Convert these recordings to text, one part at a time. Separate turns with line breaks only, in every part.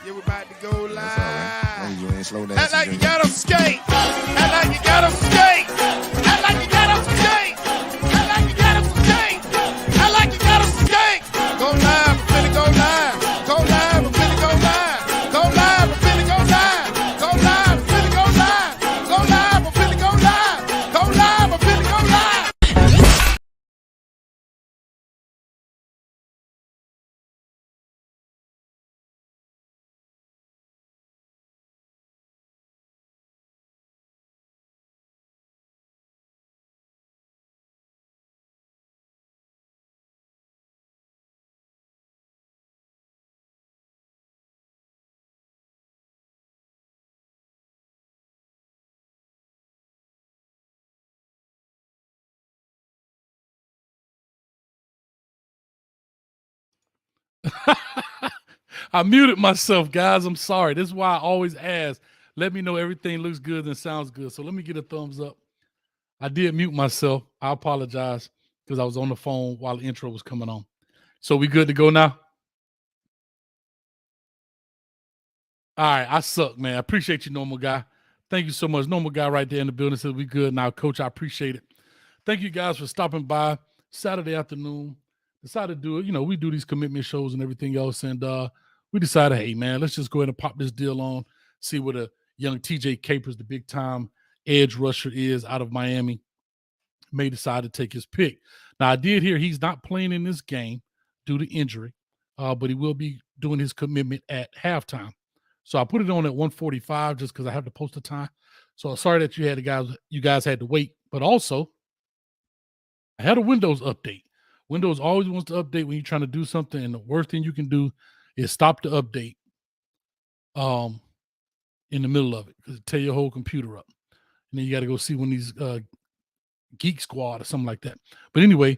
Yeah, we're about to go live.
That's all right. Long as you ain't slow dancing.
Act like you got on skate. Act like you got on skate. Act like you got on skate. Act like you got on skate. Act like you got on skate. Go live, I'm finna go live. Go live, I'm finna go live. Go live, I'm finna go live. Go live, I'm finna go live. Go live, I'm finna go live. Go live, I'm finna go live.
I muted myself, guys. I'm sorry. This is why I always ask. Let me know everything looks good and sounds good. So let me get a thumbs up. I did mute myself. I apologize because I was on the phone while the intro was coming on. So we good to go now? All right. I suck, man. I appreciate you, normal guy. Thank you so much. Normal guy right there in the building says we good now. Coach, I appreciate it. Thank you guys for stopping by Saturday afternoon. Decided to do it. You know, we do these commitment shows and everything else. And we decided, hey, man, let's just go ahead and pop this deal on, see what a young TJ Capers, the big time edge rusher is out of Miami, may decide to take his pick. Now, I did hear he's not playing in this game due to injury, but he will be doing his commitment at halftime. So I put it on at 1:45 just because I have to post the time. So sorry that you guys had to wait. But also, I had a Windows update. Windows always wants to update when you're trying to do something, and the worst thing you can do is stop the update in the middle of it because it tear your whole computer up. And then you got to go see one of these Geek Squad or something like that. But anyway,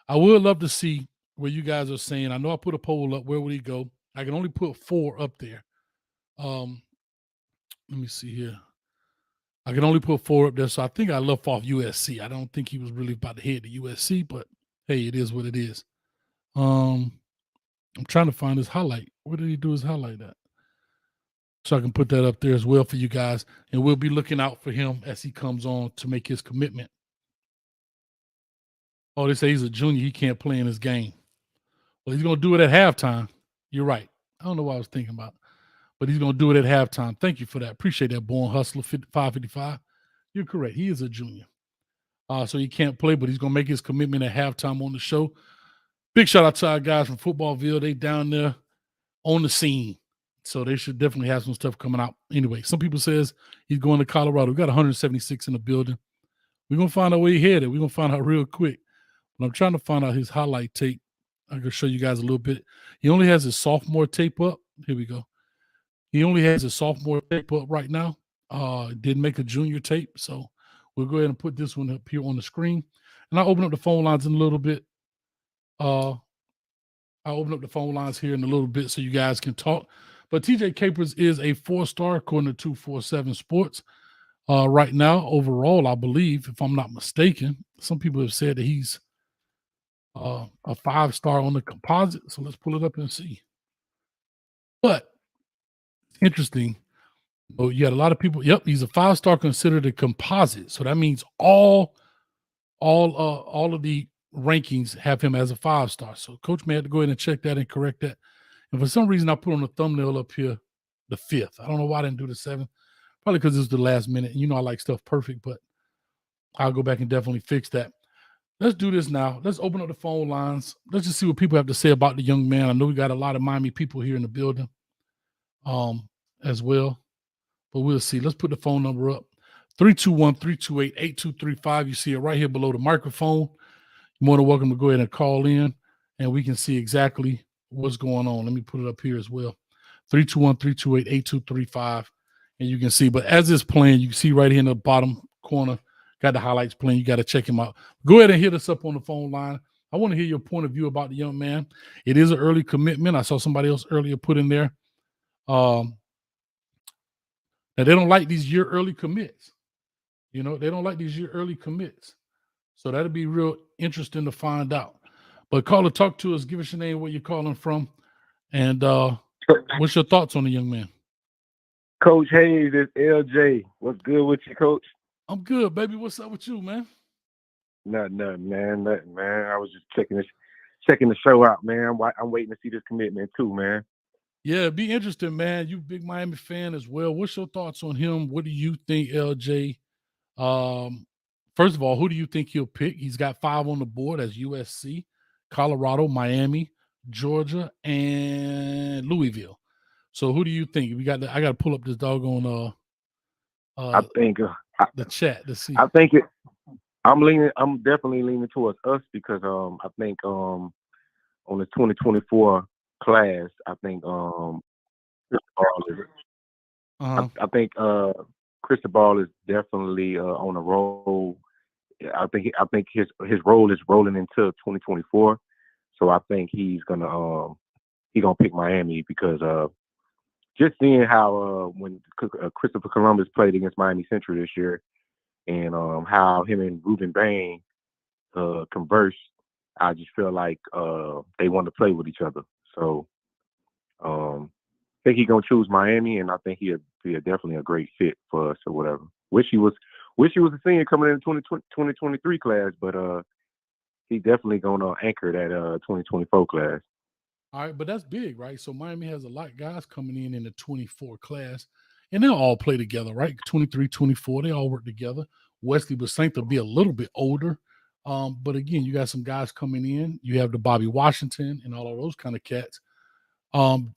I would love to see where you guys are saying. I know I put a poll up. Where would he go? I can only put 4 up there. Let me see here. I can only put 4 up there, so I think I left off USC. I don't think he was really about to head to USC, but hey, it is what it is. I'm trying to find his highlight. Where did he do his highlight at? So I can put that up there as well for you guys, and we'll be looking out for him as he comes on to make his commitment. Oh, they say he's a junior. He can't play in his game. Well, he's going to do it at halftime. You're right. I don't know what I was thinking about, but he's going to do it at halftime. Thank you for that. Appreciate that, Born Hustler 555. You're correct. He is a junior. So he can't play, but he's going to make his commitment at halftime on the show. Big shout out to our guys from Footballville. They down there on the scene. So they should definitely have some stuff coming out. Anyway, some people says he's going to Colorado. We got 176 in the building. We're going to find out where he headed. We're going to find out real quick. But I'm trying to find out his highlight tape. I can show you guys a little bit. He only has his sophomore tape up. Here we go. He only has his sophomore tape up right now. Didn't make a junior tape. So we'll go ahead and put this one up here on the screen. And I'll open up the phone lines in a little bit. I'll open up the phone lines here in a little bit so you guys can talk. But TJ Capers is a 4-star according to 247 Sports. Right now, overall, I believe, if I'm not mistaken, some people have said that he's a 5-star on the composite. So let's pull it up and see. But interesting. Oh, you got a lot of people. Yep, he's a 5-star considered a composite. So that means all of the rankings have him as a 5-star. So Coach may have to go ahead and check that and correct that. And for some reason, I put on the thumbnail up here the 5th. I don't know why I didn't do the 7th. Probably because it's the last minute. You know I like stuff perfect, but I'll go back and definitely fix that. Let's do this now. Let's open up the phone lines. Let's just see what people have to say about the young man. I know we got a lot of Miami people here in the building as well, but we'll see. Let's put the phone number up. 321-328-8235. You see it right here below the microphone. You're more than welcome to go ahead and call in, and we can see exactly what's going on. Let me put it up here as well. 321-328-8235. And you can see, but as it's playing, you can see right here in the bottom corner, got the highlights playing. You got to check him out. Go ahead and hit us up on the phone line. I want to hear your point of view about the young man. It is an early commitment. I saw somebody else earlier put in there that they don't like these year early commits. You know, they don't like these year early commits. So that'll be real interesting to find out. But caller, talk to us. Give us your name, where you're calling from. And What's your thoughts on the young man?
Coach Hayes, it's LJ. What's good with you, Coach?
I'm good, baby. What's up with you, man?
Nothing, man. Nothing, man. I was just checking the show out, man. I'm waiting to see this commitment too, man.
Yeah, be interesting, man. You big Miami fan as well. What's your thoughts on him? What do you think, LJ? Um, First of all, who do you think he'll pick? He's got 5 on the board as USC, Colorado, Miami, Georgia, and Louisville. So who do you think? I got to pull up this doggone
I
uh
think
the chat to see.
I think it. I'm definitely leaning towards us because I think on the 2024 class, I think
Uh-huh.
I think Cristobal is definitely on a roll. I think his role is rolling into 2024. So I think he gonna pick Miami because just seeing how when Christopher Columbus played against Miami Central this year and how him and Ruben Bain converse, I just feel like they want to play with each other. So um, I think he's gonna choose Miami, and I think he'd be definitely a great fit for us or whatever. Wish he was a senior coming in the 2023 class, but he definitely gonna anchor that 2024 class.
All right, but that's big, right? So Miami has a lot of guys coming in the 24 class, and they'll all play together, right? 23, 24, they all work together. Wesley Basant will be a little bit older. But again, you got some guys coming in. You have the Bobby Washington and all of those kind of cats. Um,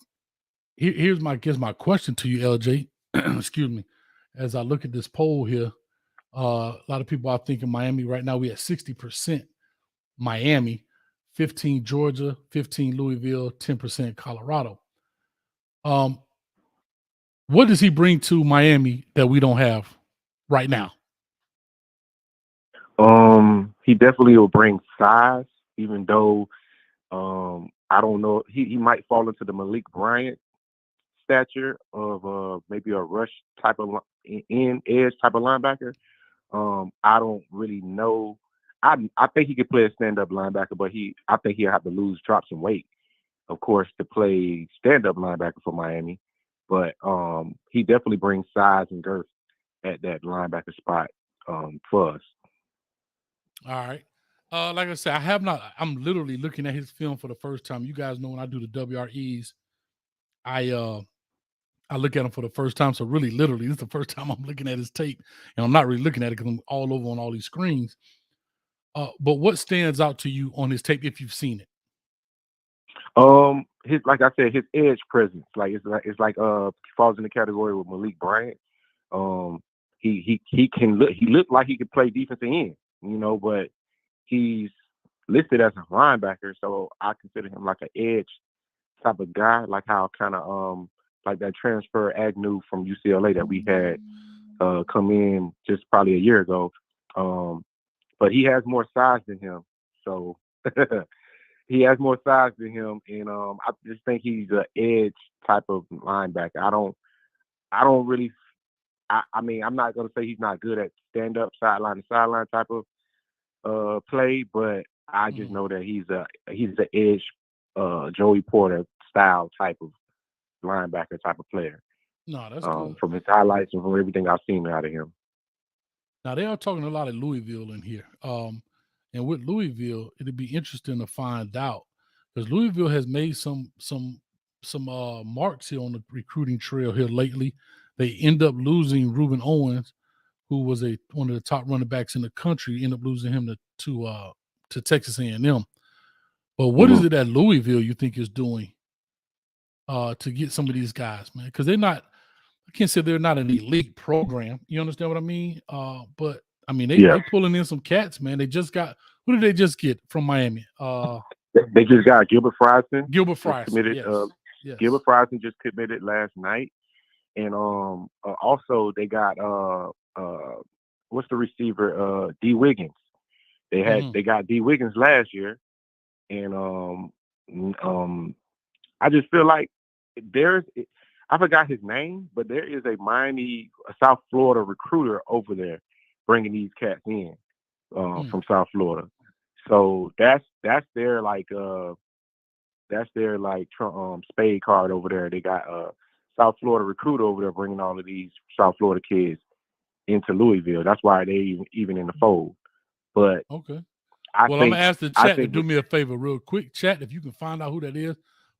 here's my question to you, LJ. Excuse me. As I look at this poll here, a lot of people are thinking Miami right now. We at 60% Miami, 15 Georgia, 15 Louisville, 10% Colorado. Um, what does he bring to Miami that we don't have right now?
He definitely will bring size, even though I don't know. He might fall into the Malik Bryant stature of maybe a rush type of in edge type of linebacker. I don't really know. I think he could play a stand up linebacker, but I think he'll have to drop some weight, of course, to play stand up linebacker for Miami. But he definitely brings size and girth at that linebacker spot for us.
All right. Like I said, I'm literally looking at his film for the first time. You guys know when I do the WREs, I I look at him for the first time. So really, literally, this is the first time I'm looking at his tape, and I'm not really looking at it because I'm all over on all these screens. But what stands out to you on his tape if you've seen it?
His like I said, his edge presence, like falls in the category with Malik Bryant. Um, he can look like he could play defensive end, but he's listed as a linebacker, so I consider him like an edge type of guy, like how kind of like that transfer Agnew from UCLA that we had come in just probably a year ago. But he has more size than him, so he has more size than him, and I just think he's an edge type of linebacker. I don't really. I mean, I'm not gonna say he's not good at stand up sideline to sideline type of play, but I just know that he's an edge Joey Porter style type of linebacker type of player.
No, that's good.
From his highlights and from everything I've seen out of him.
Now they are talking a lot of Louisville in here. And with Louisville, it'd be interesting to find out because Louisville has made some marks here on the recruiting trail here lately. They end up losing Reuben Owens, who was one of the top running backs in the country. End up losing him to Texas A&M. But what is it that Louisville you think is doing to get some of these guys, man? Because they're not. I can't say they're not an elite program. You understand what I mean? But I mean they pulling in some cats, man. They just got who did they just get from Miami?
They just got Gilbert Fryston.
Gilbert Fryston
committed.
Yes.
Gilbert Fryston just committed last night, and also they got what's the receiver? D Wiggins. They got D Wiggins last year, and I just feel like I forgot his name, but there is a South Florida recruiter over there bringing these cats in from South Florida. So that's their their like spade card over there. They got South Florida recruiter over there bringing all of these South Florida kids into Louisville. That's why they even in the fold. But
okay.
I
Well,
think
I'm gonna ask the chat to do me a favor, real quick. Chat, if you can find out who that is,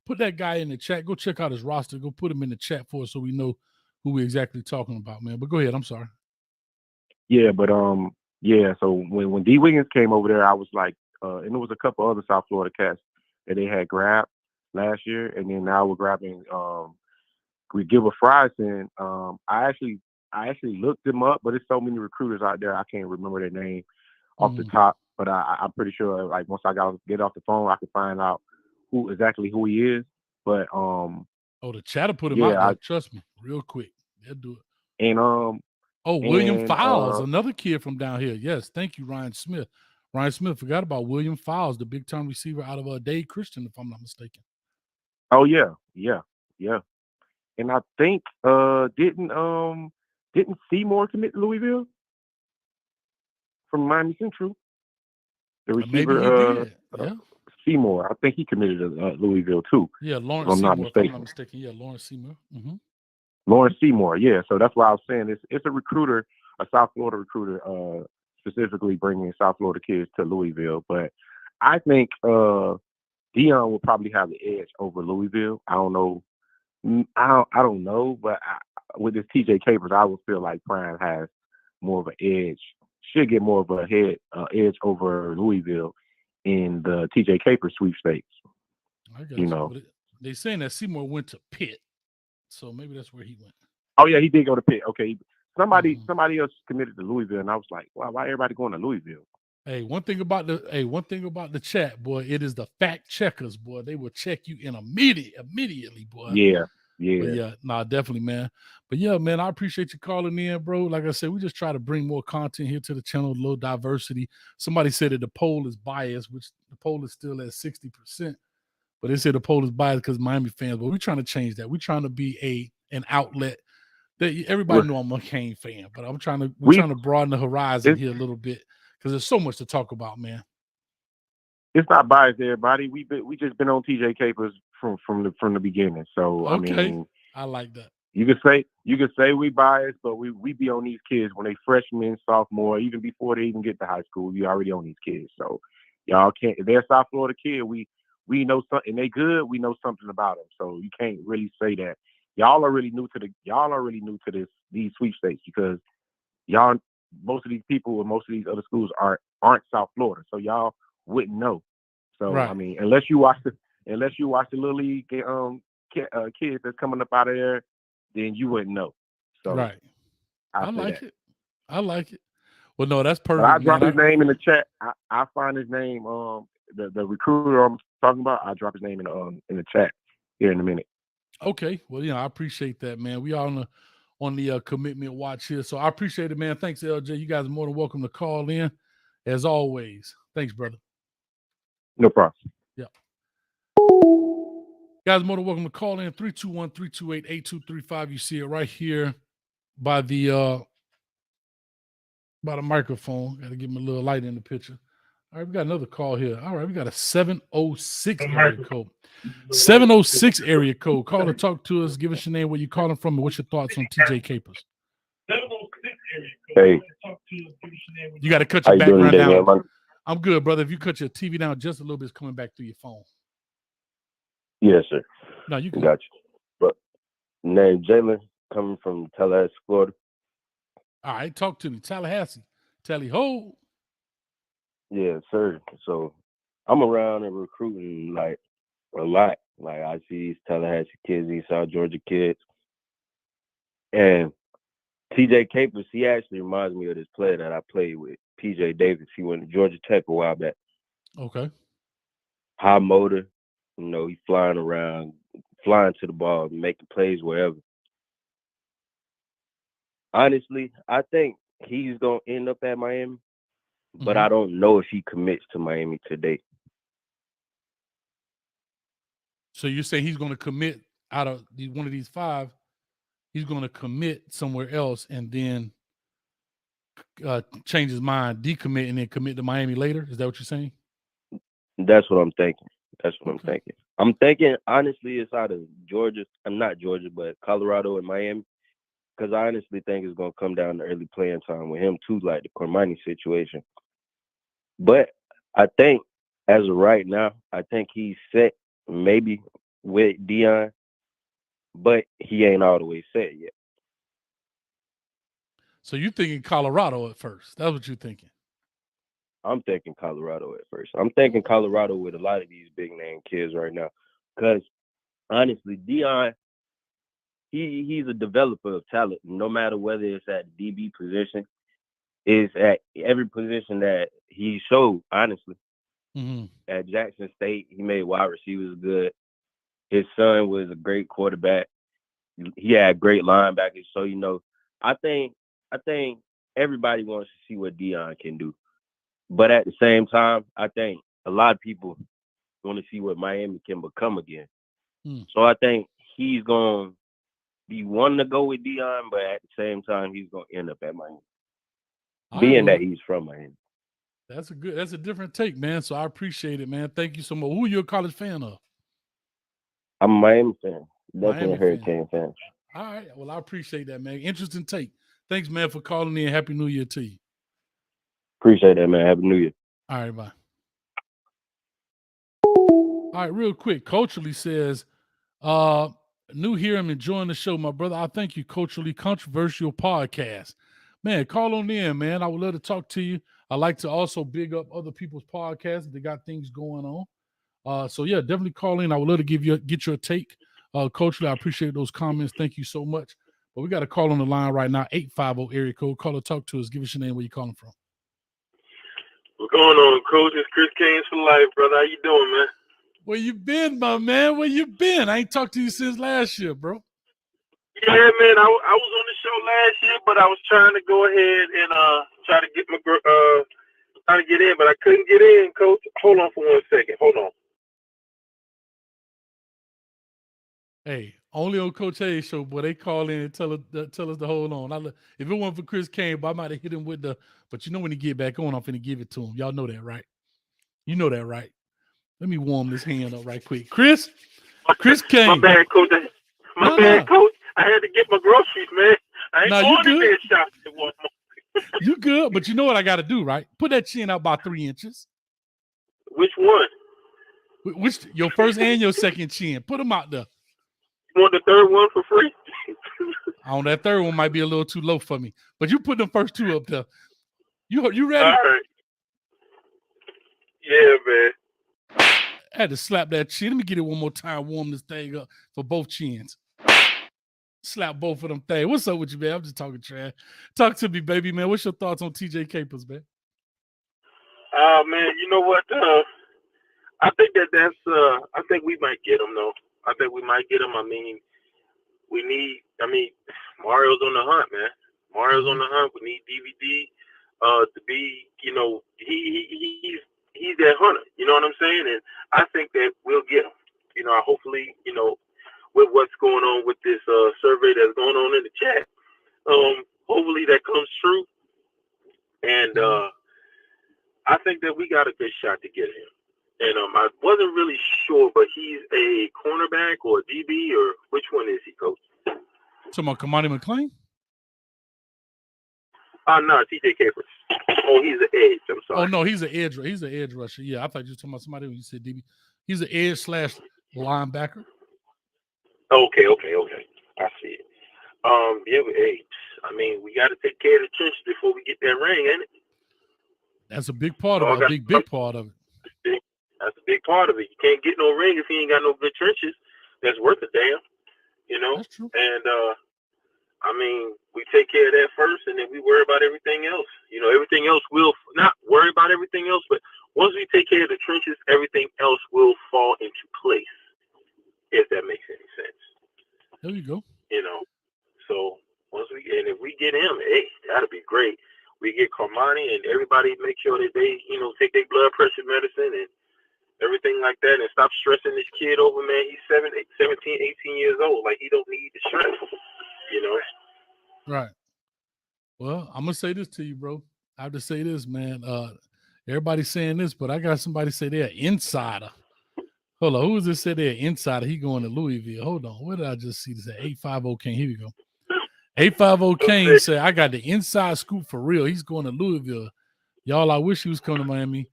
put that guy in the chat. Go check out his roster. Go put him in the chat for us so we know who we're exactly talking about, man. But go ahead. I'm sorry.
Yeah, but yeah. So when D Wiggins came over there, I was like, and there was a couple other South Florida cats that they had grabbed last year, and then now we're grabbing we give a Frison. I actually looked them up, but there's so many recruiters out there I can't remember their name off the top. But I'm pretty sure like once I get off the phone, I can find out who he is. But
the chat will put him out there. Trust me, real quick. They'll do it.
And
William Files, another kid from down here. Yes, thank you, Ryan Smith. Ryan Smith forgot about William Files, the big time receiver out of Dade Christian, if I'm not mistaken.
Oh yeah. And I think didn't Seymour commit to Louisville from Miami Central? The receiver,
maybe he did. Yeah.
Seymour. I think he committed to Louisville too.
Yeah, Lawrence Seymour. If I'm not mistaken. Yeah, Lawrence Seymour. Mm-hmm.
Lawrence Seymour. Yeah. So that's why I was saying it's a recruiter, a South Florida recruiter, specifically bringing South Florida kids to Louisville. But I think Dion will probably have the edge over Louisville. I don't know. I don't know, but with this TJ Capers, I would feel like Prime has more of an edge. Should get more of a edge over Louisville in the TJ Capers sweepstakes.
I got you. They saying that Seymour went to Pitt, so maybe that's where he went.
Oh yeah, he did go to Pitt. Okay, somebody else committed to Louisville, and I was like, wow, why everybody going to Louisville?
Hey, one thing about the chat, boy, it is the fact checkers, boy. They will check you in immediately, boy.
Yeah.
But yeah, definitely, man. But yeah, man, I appreciate you calling in, bro. Like I said, we just try to bring more content here to the channel, a little diversity. Somebody said that the poll is biased, which the poll is still at 60%. But they said the poll is biased because Miami fans. But we're trying to change that. We're trying to be an outlet that everybody know I'm a Kane fan, but we're trying to broaden the horizon here a little bit because there's so much to talk about, man.
It's not biased, everybody. We just been on TJ Capers from the beginning. So
okay.
I mean,
I like that.
You could say we biased, but we be on these kids when they freshmen, sophomore, even before they even get to high school. We already on these kids. So y'all can't. If they're a South Florida kid, we know something. They good. We know something about them. So you can't really say that y'all are really new to these sweepstakes because most of these people and most of these other schools aren't South Florida. So y'all wouldn't know. So right. I mean, unless you watch the Little League kids that's coming up out of there, then you wouldn't know. So
right. I like it. Well, no, that's perfect.
I drop his name in the chat. I find his name. The recruiter I'm talking about. I drop his name in the chat here in a minute.
Okay. Well, I appreciate that, man. We are on the commitment watch here, so I appreciate it, man. Thanks, LJ. You guys are more than welcome to call in, as always. Thanks, brother.
No problem.
Yeah. Guys, more than welcome to call in 321-328-8235. You see it right here by the microphone. Got to give him a little light in the picture. All right, we got another call here. All right, we got a 706 area code. 706 area code. Call to talk to us. Give us your name, where you calling from, and what's your thoughts on TJ Capers.
706 area code.
Hey.
You got to cut your background down. Man? I'm good, brother. If you cut your TV down just a little bit, it's coming back through your phone.
Yes, sir.
No, you can.
Got you. But name Jalen, coming from Tallahassee, Florida.
All right, talk to me. Tallahassee. Tally-ho.
Yeah, sir. So I'm around and recruiting like a lot. Like I see these Tallahassee kids, these South Georgia kids. And TJ Capers, he actually reminds me of this player that I played with, PJ Davis. He went to Georgia Tech a while back.
Okay.
High motor. He's flying around, flying to the ball, making plays wherever. Honestly, I think he's going to end up at Miami, but I don't know if he commits to Miami today.
So you're saying he's going to commit out of one of these five, he's going to commit somewhere else and then change his mind, decommit, and then commit to Miami later? Is that what you're saying?
That's what I'm thinking. That's what I'm thinking. I'm thinking, honestly, it's out of Georgia. I'm not Georgia, but Colorado and Miami. Because I honestly think it's going to come down to early playing time with him, too, like the Cormani situation. But I think, as of right now, I think he's set maybe with Deion, but he ain't all the way set yet.
So you thinking Colorado at first? That's what you're thinking.
I'm thinking Colorado at first. I'm thinking Colorado with a lot of these big name kids right now. Because honestly, Deion, he's a developer of talent. No matter whether it's at the DB position, it's at every position that he showed, honestly.
Mm-hmm.
At Jackson State, he made wide receivers good. His son was a great quarterback. He had great linebackers. So, I think everybody wants to see what Deion can do. But at the same time, I think a lot of people want to see what Miami can become again. So I think he's going to be wanting to go with Deion, but at the same time, he's going to end up at Miami. Being that he's from Miami.
That's a different take, man. So I appreciate it, man. Thank you so much. Who are you a college fan of?
I'm a Miami fan. Definitely
Miami
a Hurricane fan.
All right. Well, I appreciate that, man. Interesting take. Thanks, man, for calling in. Happy New Year to you.
Appreciate that, man. Happy New Year.
All right, bye. All right, real quick. Culturally says, new here. I'm enjoying the show, my brother. I thank you, Culturally Controversial Podcast. Man, call on in, man. I would love to talk to you. I like to also big up other people's podcasts if they got things going on. So yeah, definitely call in. I would love to get your take. Culturally, I appreciate those comments. Thank you so much. But we got a call on the line right now, 850 area code. Call or talk to us. Give us your name, where you calling from.
What's going on, Coach? It's Chris Canes for life, brother. How you doing, man?
Where you been, my man? Where you been? I ain't talked to you since last year, bro.
Yeah, man. I was on the show last year, but I was trying to go ahead and try to get trying to get in, but I couldn't get in, Coach. Hold on for 1 second. Hold on.
Hey, only on Coach Hayes show, boy, they call in and tell us to hold on. If it wasn't for Chris Kane, I might have hit him with but when he get back on, I'm finna give it to him. Y'all know that, right? You know that, right? Let me warm this hand up right quick. Chris Kane.
My bad, Coach. My bad, Coach. I had to get my groceries, man. I ain't going to bed shopping at Walmart.
You good, but you know what I got to do, right? Put that chin out about 3 inches.
Which one?
Which your first and your second chin? Put them out there.
You want the third one for free?
On that third one might be a little too low for me, but you put them first two up there. You ready?
All right. Yeah, man.
I had to slap that chin. Let me get it one more time. Warm this thing up for both chins. Slap both of them things. What's up with you, man? I'm just talking trash. Talk to me, baby, man. What's your thoughts on TJ Capers, man?
Man, you know what? I think I think we might get him, though. I think we might get him. I mean, Mario's on the hunt, man. Mario's on the hunt. We need DVD to be, he's that hunter. You know what I'm saying? And I think that we'll get him. Hopefully, with what's going on with this survey that's going on in the chat, hopefully that comes true. And I think that we got a good shot to get him. And I wasn't really sure, but he's a cornerback or a DB, or which one is he, Coach?
Talking about Kamani McLean?
No, TJ Capers. Oh, he's an edge. I'm sorry.
Oh no, he's an edge. He's an edge rusher. Yeah, I thought you were talking about somebody when you said DB. He's an edge / linebacker.
Okay. I see it. Yeah, but hey, I mean, we got to take care of the trenches before we get that ring, ain't it?
That's a big part of it. A big part of it.
That's a big part of it. You can't get no ring if you ain't got no good trenches. That's worth a damn,
That's true.
And I mean, we take care of that first, and then we worry about everything else. Everything else will not worry about everything else, but once we take care of the trenches, everything else will fall into place. If that makes any sense.
There you go.
So if we get him, hey, that'd be great. We get Cormani, and everybody make sure that they, take their blood pressure medicine and everything like that, and stop stressing this kid over, man. He's 17, 18 years old. Like, he don't need the stress,
Right. Well, I'm going to say this to you, bro. I have to say this, man. Everybody's saying this, but I got somebody say they're an insider. Hold on. Who was this said there? Insider. He going to Louisville. Hold on. What did I just see? This at 850 Kane. Here we go. 850 Kane said, I got the inside scoop for real. He's going to Louisville. Y'all, I wish he was coming to Miami.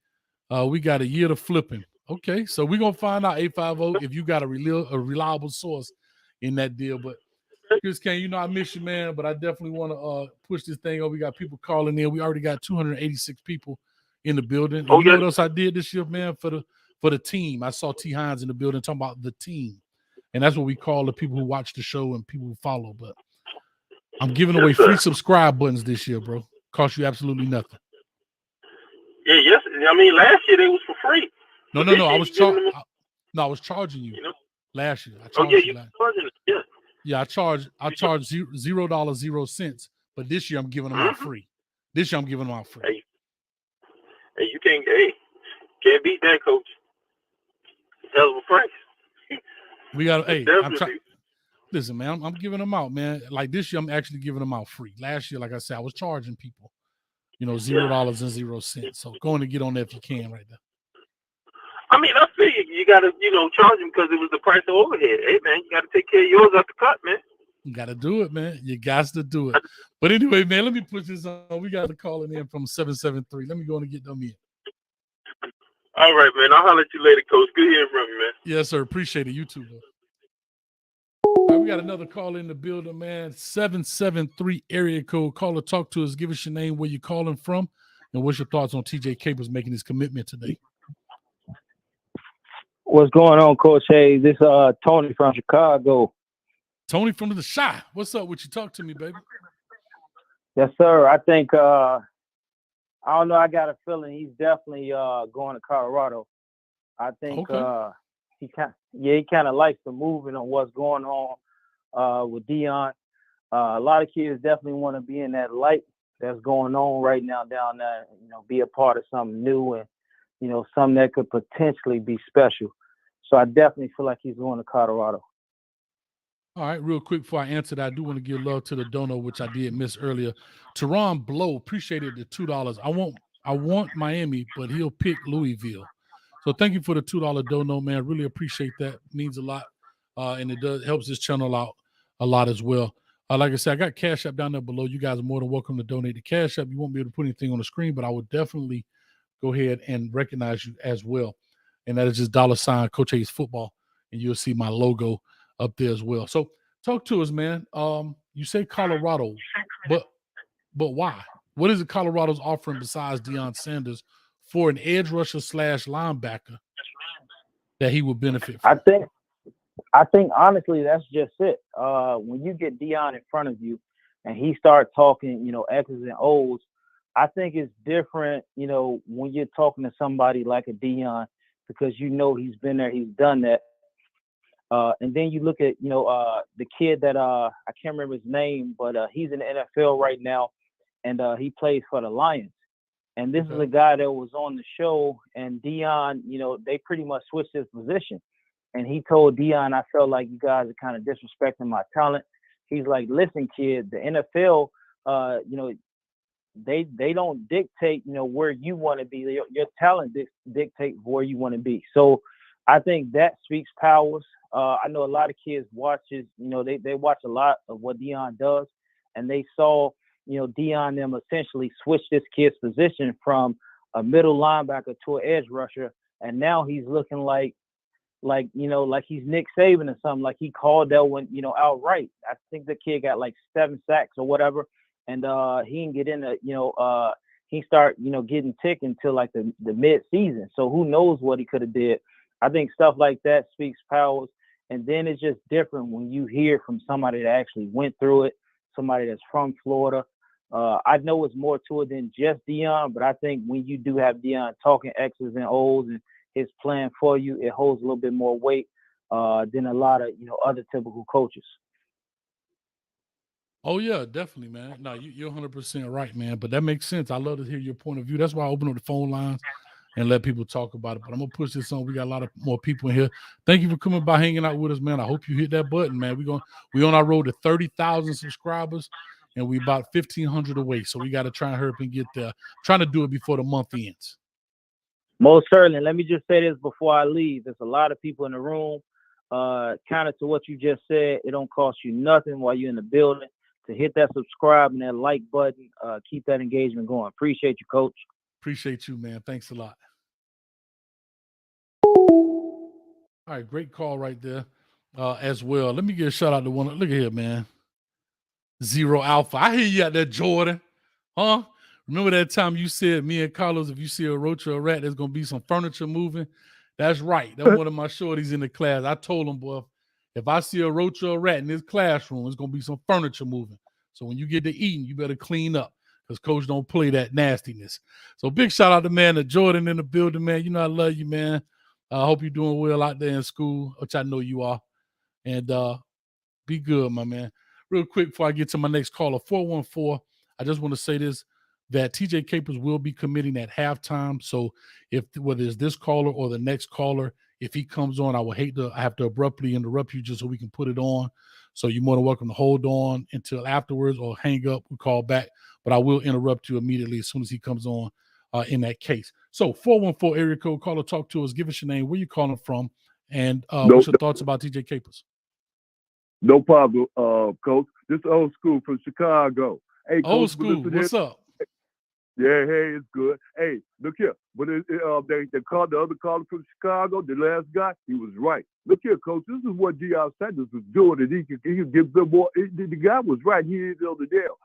We got a year to flip him. Okay, so we're going to find out, 850, if you got a reliable source in that deal. But Chris Kane, you know I miss you, man, but I definitely want to push this thing over. We got people calling in. We already got 286 people in the building. And you know what else I did this year, man, for the team? I saw T. Hines in the building talking about the team. And that's what we call the people who watch the show and people who follow. But I'm giving away free subscribe buttons this year, bro. Cost you absolutely nothing.
Yeah, yes. I mean, last year they was for free.
No. I was charging you, last year. I charged you last. Yeah, I charged $0.00. But this year I'm giving them out free. Hey,
you can't beat that, coach. Hell of a price.
We got listen, man, I'm giving them out, man. Like this year I'm actually giving them out free. Last year, like I said, I was charging people, $0.00. So going to get on there if you can right there.
I mean, I figure you got to, charge them because it was the price of overhead. Hey, man, you got to take care of yours at the cut, man.
You got to do it, man. You got to do it. But anyway, man, let me put this on. We got a calling in from 773. Let me go and get them in.
All right, man. I'll holler at you later, Coach. Good hearing from you, man.
Yes, sir. Appreciate it. You too, bro. All right, we got another call in the building, man. 773 area code. Caller, talk to us. Give us your name, where you're calling from, and what's your thoughts on TJ Capers making his commitment today.
What's going on, Coach? Hey, this is Tony from Chicago.
Tony from the Chi. What's up? What you talk to me, baby?
Yes, sir. I think I don't know. I got a feeling he's definitely going to Colorado. I think he kind of likes the movement on what's going on with Deion. A lot of kids definitely want to be in that light that's going on right now down there. Be a part of something new and something that could potentially be special. So I definitely feel like he's going to Colorado.
All right, real quick before I answer that, I do want to give love to the dono, which I did miss earlier. Teron Blow appreciated the $2. I want Miami, but he'll pick Louisville. So thank you for the $2 dono, man. Really appreciate that. It means a lot, and it helps this channel out a lot as well. Like I said, I got Cash App down there below. You guys are more than welcome to donate to Cash App. You won't be able to put anything on the screen, but I would definitely go ahead and recognize you as well. And that is just $ Coach Hayes Football, and you'll see my logo up there as well. So talk to us, man. You say Colorado, but why? What is it Colorado's offering besides Deion Sanders for an edge rusher / linebacker that he would benefit from?
I think honestly that's just it. When you get Deion in front of you and he starts talking, X's and O's, I think it's different, when you're talking to somebody like a Deion, because he's been there, he's done that. And then you look at, the kid that I can't remember his name, but he's in the NFL right now, and he plays for the Lions. And this is a guy that was on the show, and Deion, they pretty much switched his position. And he told Deion, I felt like you guys are kind of disrespecting my talent. He's like, listen, kid, the NFL, they don't dictate, where you want to be. Your talent dictates where you want to be. So I think that speaks powers. I know a lot of kids watches, they watch a lot of what Deion does, and they saw, Deion them essentially switch this kid's position from a middle linebacker to an edge rusher, and now he's looking like he's Nick Saban or something. Like he called that one, outright. I think the kid got like 7 sacks or whatever, and he didn't get into, he start, getting ticked until like the mid-season. So who knows what he could have did. I think stuff like that speaks powers. And then it's just different when you hear from somebody that actually went through it, somebody that's from Florida. I know it's more to it than just Deion, but I think when you do have Deion talking X's and O's and his plan for you, it holds a little bit more weight than a lot of, other typical coaches.
Oh, yeah, definitely, man. No, you're 100% right, man. But that makes sense. I love to hear your point of view. That's why I open up the phone lines and let people talk about it. But I'm going to push this on. We got a lot of more people in here. Thank you for coming by, hanging out with us, man. I hope you hit that button, man. We on our road to 30,000 subscribers, and we about 1,500 away. So we got to try and hurry up and get there. Trying to do it before the month ends.
Most certainly. Let me just say this before I leave. There's a lot of people in the room. Kind of to what you just said, it don't cost you nothing while you're in the building to hit that subscribe and that like button. Keep that engagement going. Appreciate you, Coach.
Appreciate you, man. Thanks a lot. All right, great call right there as well. Let me give a shout out to one. Look at here, man. Zero Alpha. I hear you out there, Jordan. Huh? Remember that time you said, me and Carlos, if you see a roach or a rat, there's going to be some furniture moving? That's right. That's one of my shorties in the class. I told him, boy, if I see a roach or a rat in this classroom, it's going to be some furniture moving. So when you get to eating, you better clean up because Coach don't play that nastiness. So big shout out to man, to Jordan in the building, man. You know I love you, man. I hope you're doing well out there in school, which I know you are. And be good, my man. Real quick before I get to my next caller, 414, I just want to say this, that TJ Capers will be committing at halftime. So if whether it's this caller or the next caller, if he comes on, I have to abruptly interrupt you just so we can put it on. So you're more than welcome to hold on until afterwards or hang up and call back. But I will interrupt you immediately as soon as he comes on in that case. So 414 area code, caller, talk to us. Give us your name, where you calling from, and what's your thoughts about TJ Capers?
No problem, Coach. This is old school from Chicago. Hey,
old
Coach,
school, what's up?
Yeah, hey, it's good. Hey, look here. But they called the other caller from Chicago, the last guy, he was right. Look here, Coach, this is what Deion Sanders was doing, and he could give them more. The guy was right. He is on the deal.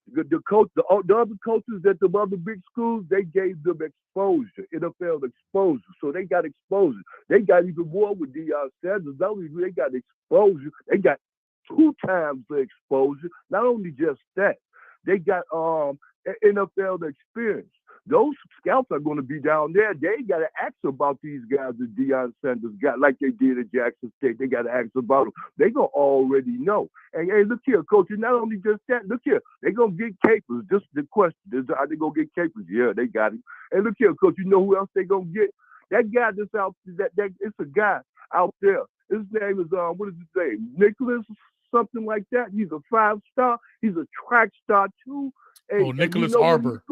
The coach, the other coaches at the other big schools, they gave them exposure, NFL exposure. So they got exposure. They got even more with Deion Sanders. Not only do they got exposure, they got 2 times the exposure. Not only just that, they got NFL experience. Those scouts are going to be down there. They got to ask about these guys that Deion Sanders got, like they did at Jackson State. They got to ask about them. They going to already know. And hey, look here, Coach, and not only just that, look here, they going to get Capers. Just the question, are they going to get Capers? Yeah, they got him. And look here, Coach, you know who else they going to get? That guy that's out, it's a guy out there. His name is, what is his name? Nicholas, something like that. He's a 5-star. He's a track star, too. Hey,
Nicholas Arbor.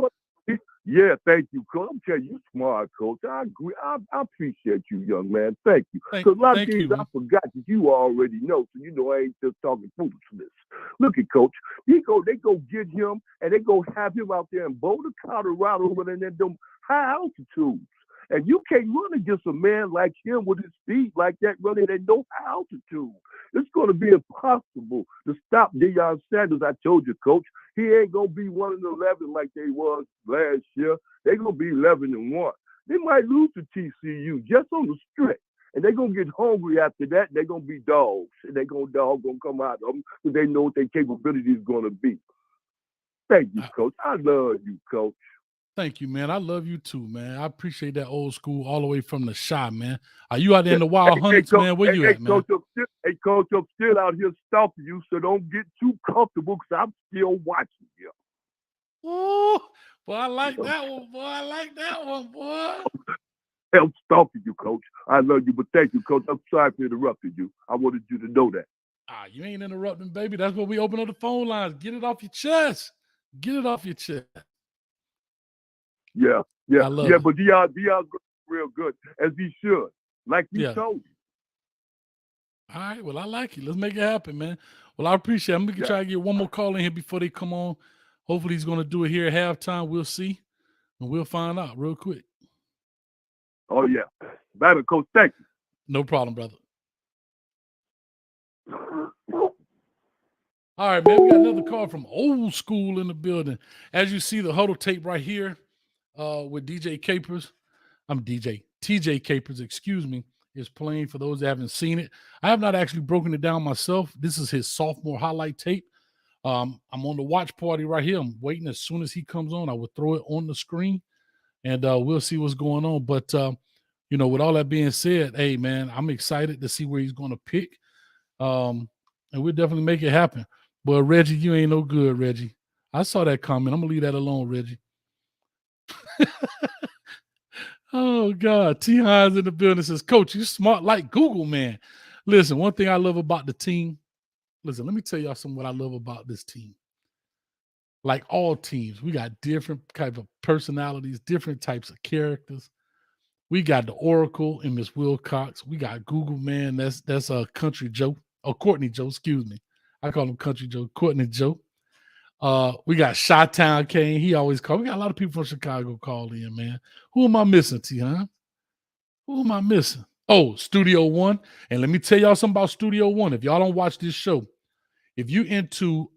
Yeah, thank you, Coach. I'm telling you, you're smart, Coach. I agree. I appreciate you, young man. Thank you. Because a lot of things I forgot that you already know, so you know I ain't just talking foolishness. Look at Coach. They go get him, and they go have him out there in Boulder, Colorado, and then them high altitudes. And you can't run against a man like him with his feet like that running at no altitude. It's going to be impossible to stop Deion Sanders. I told you, Coach. He ain't going to be 1-11 like they was last year. They're going to be 11-1. They might lose to TCU just on the stretch. And they're going to get hungry after that. They're going to be dogs. And they're going to come out of them because they know what their capability is going to be. Thank you, Coach. I love you, Coach.
Thank you, man. I love you too, man. I appreciate that old school all the way from the shot, man. Are you out there in the wild hundreds,
Coach,
man? Where you at, man?
Coach, I'm still out here stalking you, so don't get too comfortable because I'm still watching you.
Oh, boy, I like that one, boy. I like that one, boy.
I'm stalking you, Coach. I love you, but thank you, Coach. I'm sorry for interrupting you. I wanted you to know that.
You ain't interrupting, baby. That's what we open up the phone lines. Get it off your chest. Get it off your chest.
Yeah. But Deion's real good, as he should, like he told you.
All right, well, I like it. Let's make it happen, man. Well, I appreciate it. I'm going to try to get one more call in here before they come on. Hopefully he's going to do it here at halftime. We'll see, and we'll find out real quick.
Oh, yeah. Better, Coach. Thank you.
No problem, brother. All right, man, we got another call from old school in the building. As you see, the huddle tape right here with TJ Capers, excuse me, is playing for those that haven't seen it. I have not actually broken it down myself. This is his sophomore highlight tape. I'm on the watch party right here. I'm waiting. As soon as he comes on, I will throw it on the screen, and we'll see what's going on. But, with all that being said, hey, man, I'm excited to see where he's going to pick, and we'll definitely make it happen. But, Reggie, you ain't no good, Reggie. I saw that comment. I'm going to leave that alone, Reggie. Oh, God. T. Hines in the building says, Coach, you smart like Google, man. Listen, one thing I love about the team. Listen, let me tell y'all something what I love about this team. like all teams, we got different type of personalities, different types of characters. We got the Oracle and Miss Wilcox. We got Google Man. That's a Country Joe. Oh, Courtney Joe, excuse me. I call him Country Joe, Courtney Joe. We got Chi-Town Kane. He always call. We got a lot of people from Chicago called in, man. Who am I missing, T, huh? Who am I missing? Oh, Studio One. And let me tell y'all something about Studio One. If y'all don't watch this show, if you into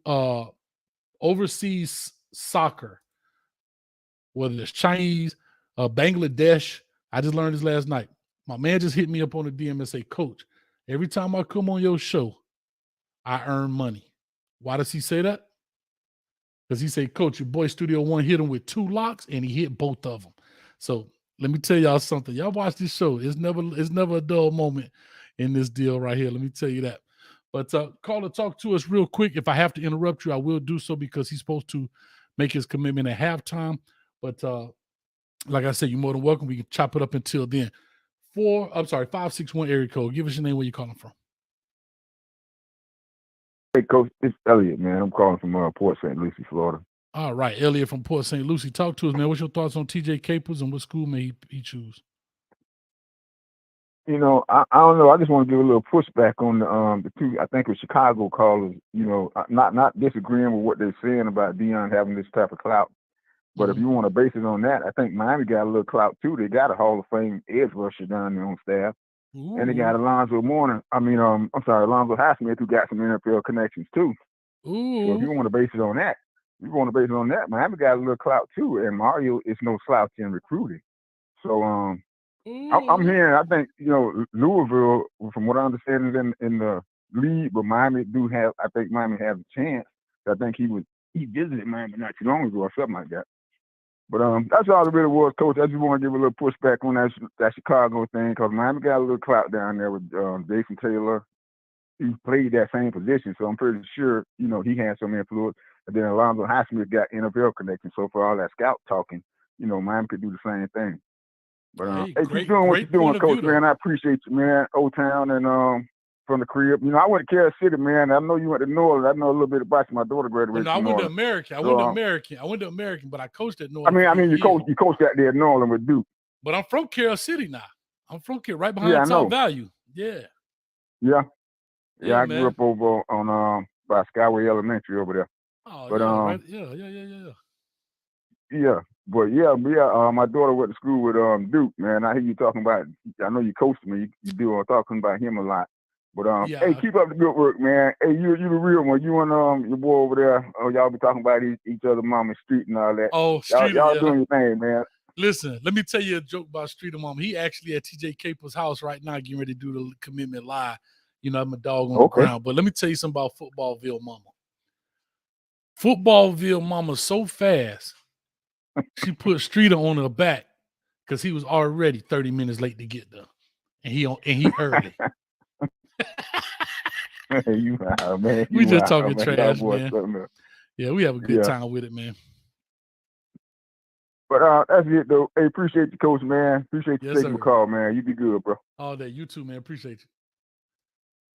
overseas soccer, whether it's Chinese, Bangladesh, I just learned this last night. My man just hit me up on the DM and say, Coach, every time I come on your show, I earn money. Why does he say that? Because he said, Coach, your boy Studio One hit him with 2 locks and he hit both of them. So let me tell y'all something. Y'all watch this show. It's never a dull moment in this deal right here. Let me tell you that. But caller, talk to us real quick. If I have to interrupt you, I will do so because he's supposed to make his commitment at halftime. But like I said, you're more than welcome. We can chop it up until then. 561 area code. Give us your name, where you calling from.
Hey, Coach, it's Elliot, man. I'm calling from Port St. Lucie, Florida.
All right, Elliot from Port St. Lucie. Talk to us, man. What's your thoughts on TJ Capers and what school may he choose?
You know, I don't know. I just want to give a little pushback on the two. I think it was Chicago callers. You know, not disagreeing with what they're saying about Deion having this type of clout. But if you want to base it on that, I think Miami got a little clout too. They got a Hall of Fame edge rusher down there on staff. Ooh. And they got Alonzo Highsmith, who got some NFL connections too.
Ooh.
So if you want to base it on that, Miami got a little clout too. And Mario is no slouch in recruiting. So I'm hearing, I think, you know, Louisville, from what I understand, is in the league, but Miami I think Miami has a chance. I think he visited Miami not too long ago or something like that. But that's all it really was, Coach. I just want to give a little pushback on that Chicago thing, because Miami got a little clout down there with Jason Taylor. He played that same position, so I'm pretty sure, you know, he had some influence. And then Alonzo Highsmith got NFL connection. So for all that scout talking, you know, Miami could do the same thing. But keep doing what you're doing, Coach, man. I appreciate you, man. Old Town and from the crib. You know, I went to Carol City, man. I know you went to New Orleans. I know a little bit about you. My daughter graduated.
I went to American. I went to American, but I coached at New Orleans.
I mean, you coached out there at New Orleans with Duke.
But I'm from Carol City now. I'm from Carol, right behind Top Value. Yeah.
Yeah, I grew up over on by Skyway Elementary over there.
Oh,
but,
right.
Yeah. But my daughter went to school with Duke, man. I hear you talking about. I know you coached me. You do talking about him a lot. But hey, keep up the good work, man. Hey, you the real one. You and your boy over there. Y'all be talking about each other, mama, street and all that.
Oh, street,
y'all doing your thing, man.
Listen, let me tell you a joke about Street and Mama. He actually at TJ Capers' house right now, getting ready to do the commitment live. You know, I'm a dog on the ground. But let me tell you something about Footballville Mama. Footballville Mama so fast. She put Streeter on her back because he was already 30 minutes late to get there, and he early.
You wow, man.
We just talking trash, man. Yeah, we have a good time with it, man.
But that's it, though. Hey, appreciate you, Coach, man. Appreciate you taking the call, man. You be good, bro.
All day. You too, man. Appreciate you.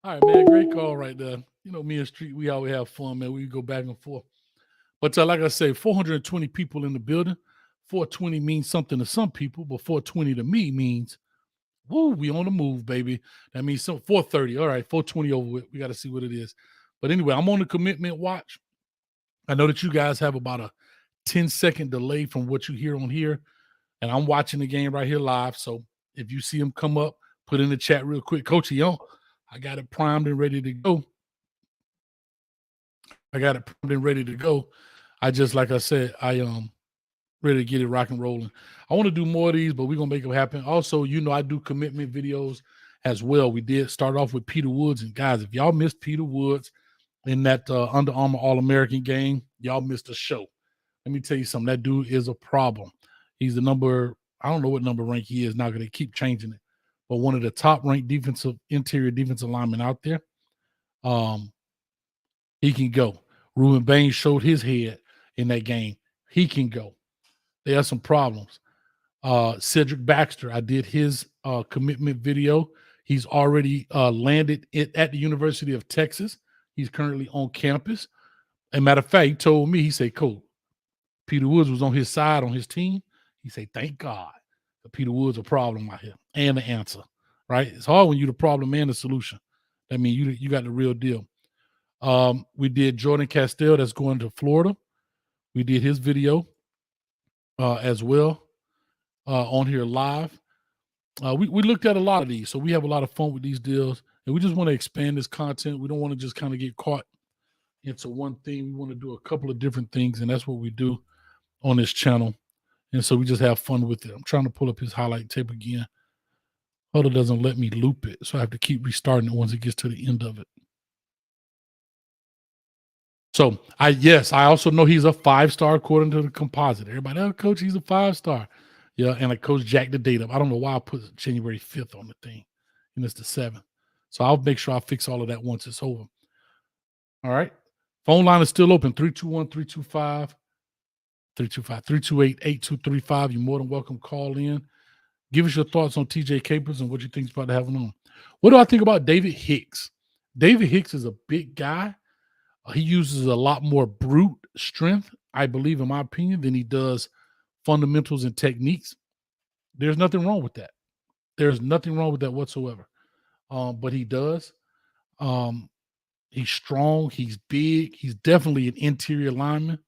All right, man. Great call right there. You know, me and Street, we always have fun, man. We go back and forth. But like I say, 420 people in the building. 420 means something to some people, but 420 to me means, woo, we on the move, baby. That means 430. All right, 420 over with. We got to see what it is. But anyway, I'm on the commitment watch. I know that you guys have about a 10-second delay from what you hear on here, and I'm watching the game right here live. So if you see him come up, put in the chat real quick. Coach, I got it primed and ready to go. I just, like I said, I ready to get it rock and rolling. I want to do more of these, but we're going to make them happen. Also, you know, I do commitment videos as well. We did start off with Peter Woods. And guys, if y'all missed Peter Woods in that Under Armour All-American game, y'all missed a show. Let me tell you something. That dude is a problem. He's the I don't know what number rank he is now because they keep changing it, but one of the top-ranked interior defensive linemen out there. He can go. Ruben Baines showed his head in that game. He can go. There are some problems. Cedric Baxter, I did his commitment video. He's already landed at the University of Texas. He's currently on campus. a matter of fact, he told me, he said, Coach, Peter Woods was on his side, on his team. He said, thank God that Peter Woods a problem out here and the answer, right? It's hard when you're the problem and the solution. That means you got the real deal. We did Jordan Castell that's going to Florida. We did his video as well on here live. We looked at a lot of these, so we have a lot of fun with these deals, and we just want to expand this content. We don't want to just kind of get caught into one thing. We want to do a couple of different things, and that's what we do on this channel. And so we just have fun with it. I'm trying to pull up his highlight tape again. Huddle doesn't let me loop it, so I have to keep restarting it once it gets to the end of it. So I also know he's a 5-star according to the composite. Everybody, oh, Coach, he's a 5-star. Yeah, and like Coach jacked the date up. I don't know why I put January 5th on the thing, and it's the 7th. So I'll make sure I fix all of that once it's over. All right. Phone line is still open, 328-8235. You're more than welcome to call in. Give us your thoughts on TJ Capers and what you think is about to happen on. What do I think about David Hicks? David Hicks is a big guy. He uses a lot more brute strength, I believe, in my opinion, than he does fundamentals and techniques. There's nothing wrong with that. There's nothing wrong with that whatsoever. But he does. He's strong. He's big. He's definitely an interior lineman.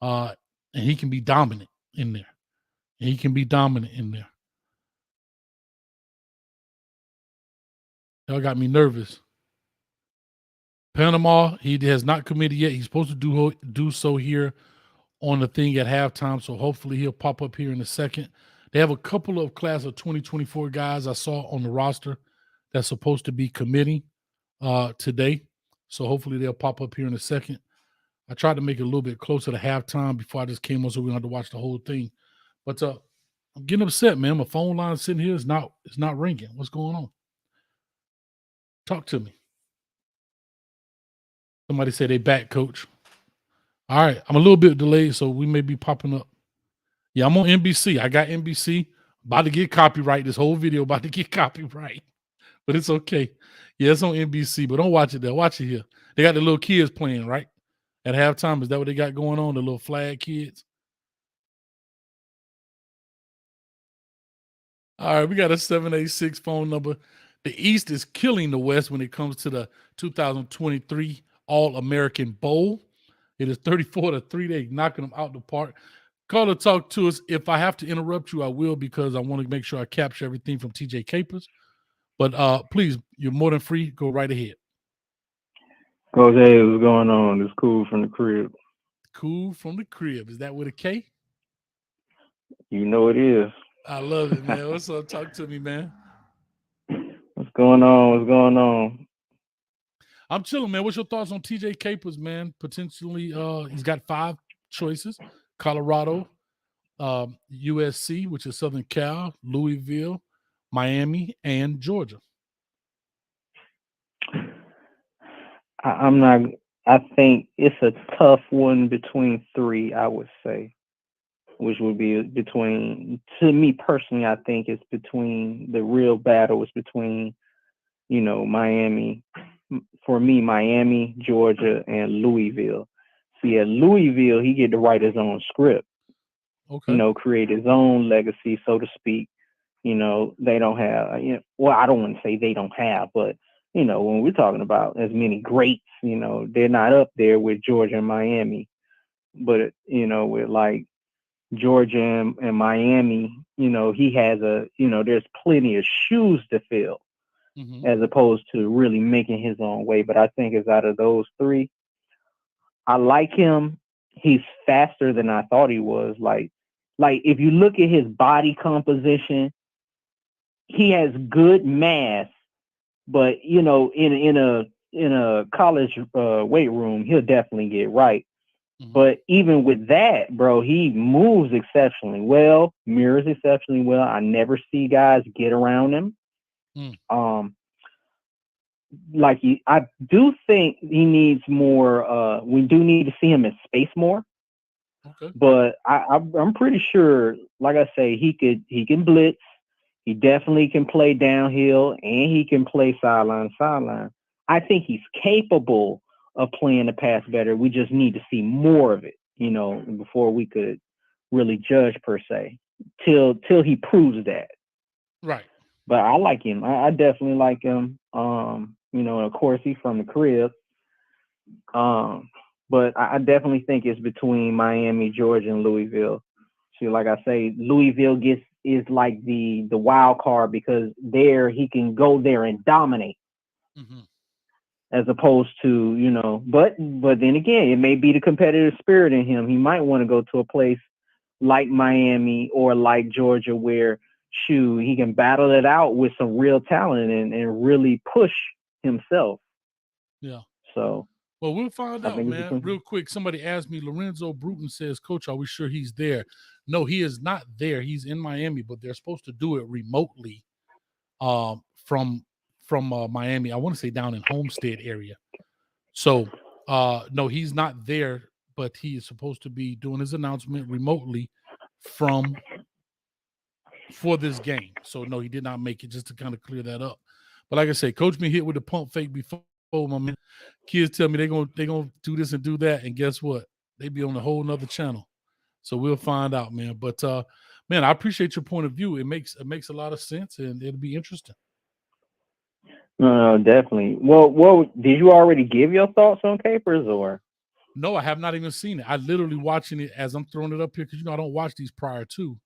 And he can be dominant in there. Y'all got me nervous. Panama, he has not committed yet. He's supposed to do so here on the thing at halftime, so hopefully he'll pop up here in a second. They have a couple of class of 2024 guys I saw on the roster that's supposed to be committing today, so hopefully they'll pop up here in a second. I tried to make it a little bit closer to halftime before I just came on so we don't have to watch the whole thing. But I'm getting upset, man. My phone line sitting here is not ringing. What's going on? Talk to me. Somebody say they back, Coach. All right. I'm a little bit delayed, so we may be popping up. Yeah, I'm on NBC. I got NBC. About to get copyright. This whole video about to get copyright. But it's okay. Yeah, it's on NBC, but don't watch it there. Watch it here. They got the little kids playing, right? At halftime. Is that what they got going on? The little flag kids? All right, we got a 786 phone number. The East is killing the West when it comes to the 2023 All-American Bowl. It is 34-3. They're knocking them out the park. Call or talk to us. If I have to interrupt you, I will, because I want to make sure I capture everything from TJ Capers. But please, you're more than free. Go right ahead.
Coach, hey, what's going on? It's Cool from the crib.
Cool from the crib. Is that with a K?
You know it is.
I love it, man. What's up? Talk to me, man.
What's going on?
I'm chilling, man. What's your thoughts on TJ Capers, man? Potentially, he's got 5 choices: Colorado, USC, which is Southern Cal, Louisville, Miami, and Georgia.
I think it's a tough one between 3, I would say, which would be between, to me personally, I think it's between, the real battle is between, Miami, for me, Miami, Georgia, and Louisville. See, at Louisville, he get to write his own script, create his own legacy, so to speak. They don't have, well, I don't want to say they don't have, but, when we're talking about as many greats, they're not up there with Georgia and Miami. But, with like Georgia and Miami, he has there's plenty of shoes to fill, as opposed to really making his own way. But I think it's out of those 3, I like him. He's faster than I thought he was. Like if you look at his body composition, he has good mass, but in a college weight room, he'll definitely get right. But even with that, bro, he moves exceptionally well, mirrors exceptionally well. I never see guys get around him. I do think he needs more. We do need to see him in space more. Okay. But I'm pretty sure, like I say, he can blitz. He definitely can play downhill, and he can play sideline. I think he's capable of playing the pass better. We just need to see more of it, you know, before we could really judge per se. Till he proves that.
Right.
But I like him. I definitely like him. You know, of course he's from the crib. But I definitely think it's between Miami, Georgia, and Louisville. So like I say, Louisville is like the wild card because there he can go there and dominate.
Mm-hmm.
As opposed to, you know, but then again, it may be the competitive spirit in him. He might want to go to a place like Miami or like Georgia where he can battle it out with some real talent and really push himself.
Yeah.
So
well, we'll find out, man. Real quick, somebody asked me, Lorenzo Bruton says, Coach, are we sure he's there? No, he is not there. He's in Miami, but they're supposed to do it remotely from Miami. I want to say down in Homestead area. So, no, he's not there, but he is supposed to be doing his announcement remotely for this game. So, no, he did not make it, just to kind of clear that up. But like I say, Coach me hit with the pump fake before, my man. Kids tell me they're gonna do this and do that, and guess what? They be on a whole nother channel. So we'll find out, man. But man, I appreciate your point of view. It makes a lot of sense, and it'll be interesting.
No, definitely. Well, did you already give your thoughts on Capers or?
No, I have not even seen it. I literally watching it as I'm throwing it up here because I don't watch these prior to.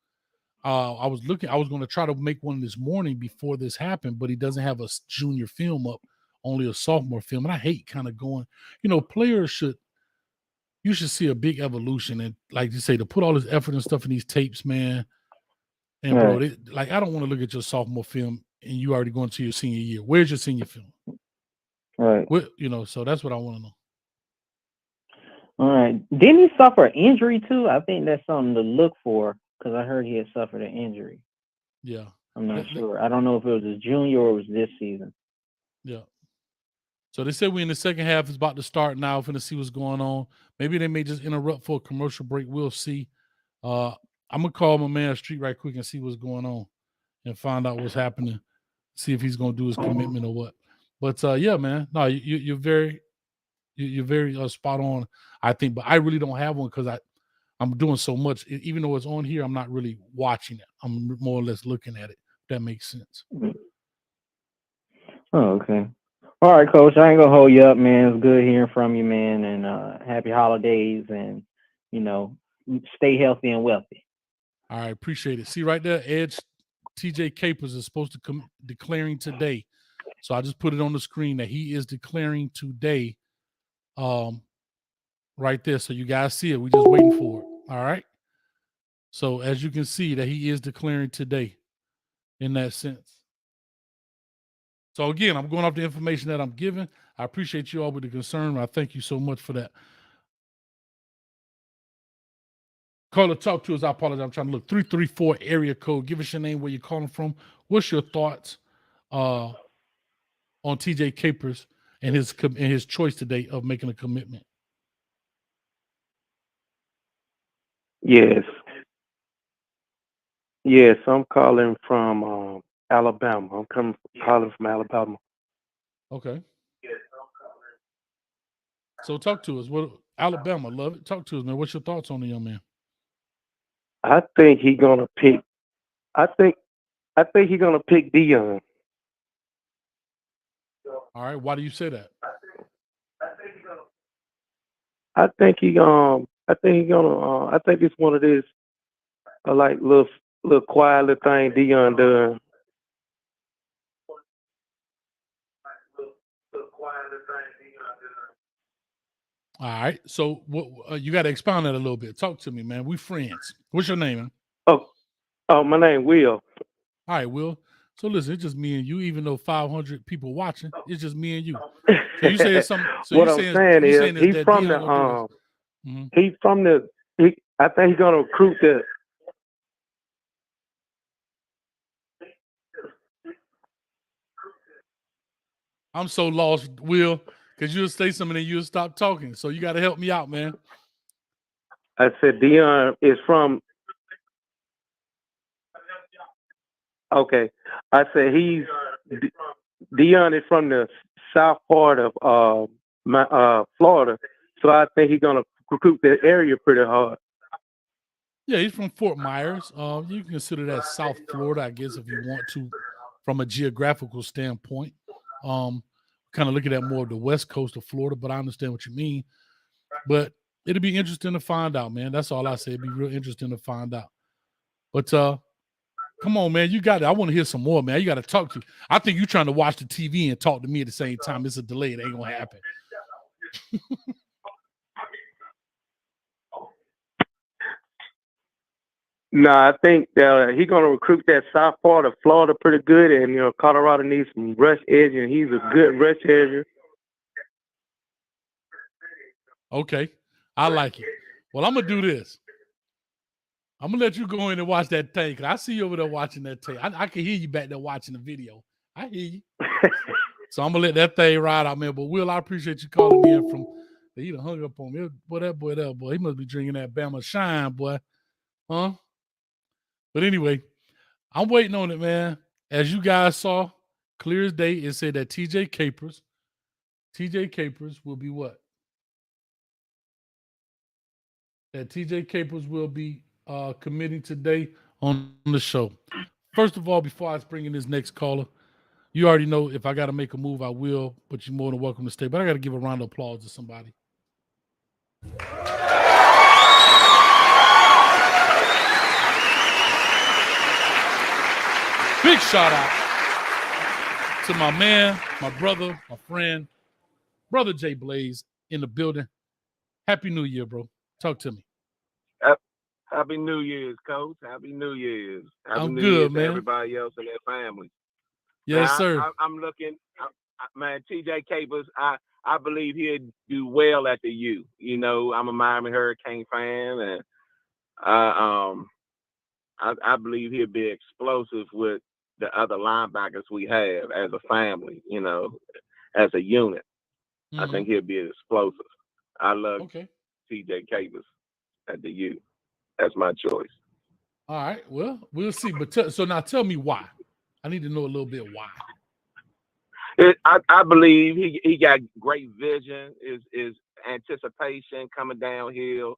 I was going to try to make one this morning before this happened, but he doesn't have a junior film up, only a sophomore film. And I hate kind of going, players you should see a big evolution. And like you say, to put all this effort and stuff in these tapes, man. And bro, I don't want to look at your sophomore film and you already going to your senior year. Where's your senior film?
Right.
So that's what I want to know.
All right. Didn't he suffer an injury too? I think that's something to look for because I heard he had suffered an injury.
Yeah.
I'm not sure. I don't know if it was his junior or it was this season.
Yeah. So they said we're in the second half. It's about to start now. We're going to see what's going on. Maybe they may just interrupt for a commercial break. We'll see. I'm going to call my man Street right quick and see what's going on and find out what's happening. See if he's going to do his commitment or what. But, yeah, man. No, you're very spot on, I think. But I really don't have one because I'm doing so much. Even though it's on here, I'm not really watching it. I'm more or less looking at it, if that makes sense.
Oh, okay. All right, Coach. I ain't gonna hold you up, man. It's good hearing from you, man. And happy holidays, and stay healthy and wealthy.
All right, appreciate it. See right there, Edge TJ Capers is supposed to come declaring today. So I just put it on the screen that he is declaring today. Right there. So you guys see it. We're just waiting for it. All right. So as you can see that he is declaring today in that sense. So again, I'm going off the information that I'm given. I appreciate you all with the concern. I thank you so much for that. Caller, talk to us. I apologize. I'm trying to look. 334 area code. Give us your name, where you're calling from. What's your thoughts on TJ Capers and his choice today of making a commitment?
Yes, I'm calling from Alabama. I'm calling from Alabama.
Okay. So talk to us. What Alabama? Love it. Talk to us, man. What's your thoughts on the young man?
I think he's gonna pick. I think he's gonna pick Deion.
All right. Why do you say that?
I think it's one of these like little quiet little thing Deion done.
All right. So what you got to expound that a little bit. Talk to me, man. We friends. What's your name, man?
Oh, my name Will.
All right, Will. So listen, it's just me and you. Even though 500 people watching, it's just me and you. So you say something. So
what I'm saying is he's from the he's from the. I think he's gonna recruit the.
I'm so lost, Will, because you'll say something and you'll stop talking. So you got to help me out, man.
I said Deion is from. Okay, I said Deion is from the south part of Florida. So I think he's gonna recruit that area pretty hard.
Yeah, he's from Fort Myers. You can consider that South Florida, I guess, if you want to, from a geographical standpoint. Kind of looking at more of the west coast of Florida, but I understand what you mean. But it'll be interesting to find out, man. That's all I say. It'd be real interesting to find out. But come on, man. You got it. I want to hear some more, man. You got to talk to. I think you're trying to watch the TV and talk to me at the same time. It's a delay. It ain't gonna happen.
No, I think he's gonna recruit that South part of Florida pretty good, and Colorado needs some rush edge, and he's a good rush edger.
Okay, I like it. Well, I'm gonna do this. I'm gonna let you go in and watch that thing, because I see you over there watching that tape. I can hear you back there watching the video. I hear you. So I'm gonna let that thing ride out, man. But Will, I appreciate you calling in from. He done hung up on me. Boy, that boy, he must be drinking that Bama Shine, boy. Huh? But anyway, I'm waiting on it, man. As you guys saw, clear as day, it said that TJ Capers will be what? That TJ Capers will be committing today on the show. First of all, before I bring in this next caller, you already know if I got to make a move, I will, but you're more than welcome to stay. But I got to give a round of applause to somebody. Big shout out to my man, my brother, my friend, Brother Jay Blaze in the building. Happy New Year, bro. Talk to me.
Happy New Year's, Coach. Happy New Year's. Happy
I'm
New
good,
Year's
man.
to everybody else and their family.
Yes,
man,
sir.
I'm looking, man, TJ Capers, I believe he'll do well at the U. I'm a Miami Hurricane fan, and I believe he'll be explosive with the other linebackers we have as a family, as a unit. I think he'll be explosive. I love TJ Capers at the U. That's my choice.
All right. Well, we'll see. But so now tell me why. I need to know a little bit why.
I believe he got great vision, is anticipation coming downhill,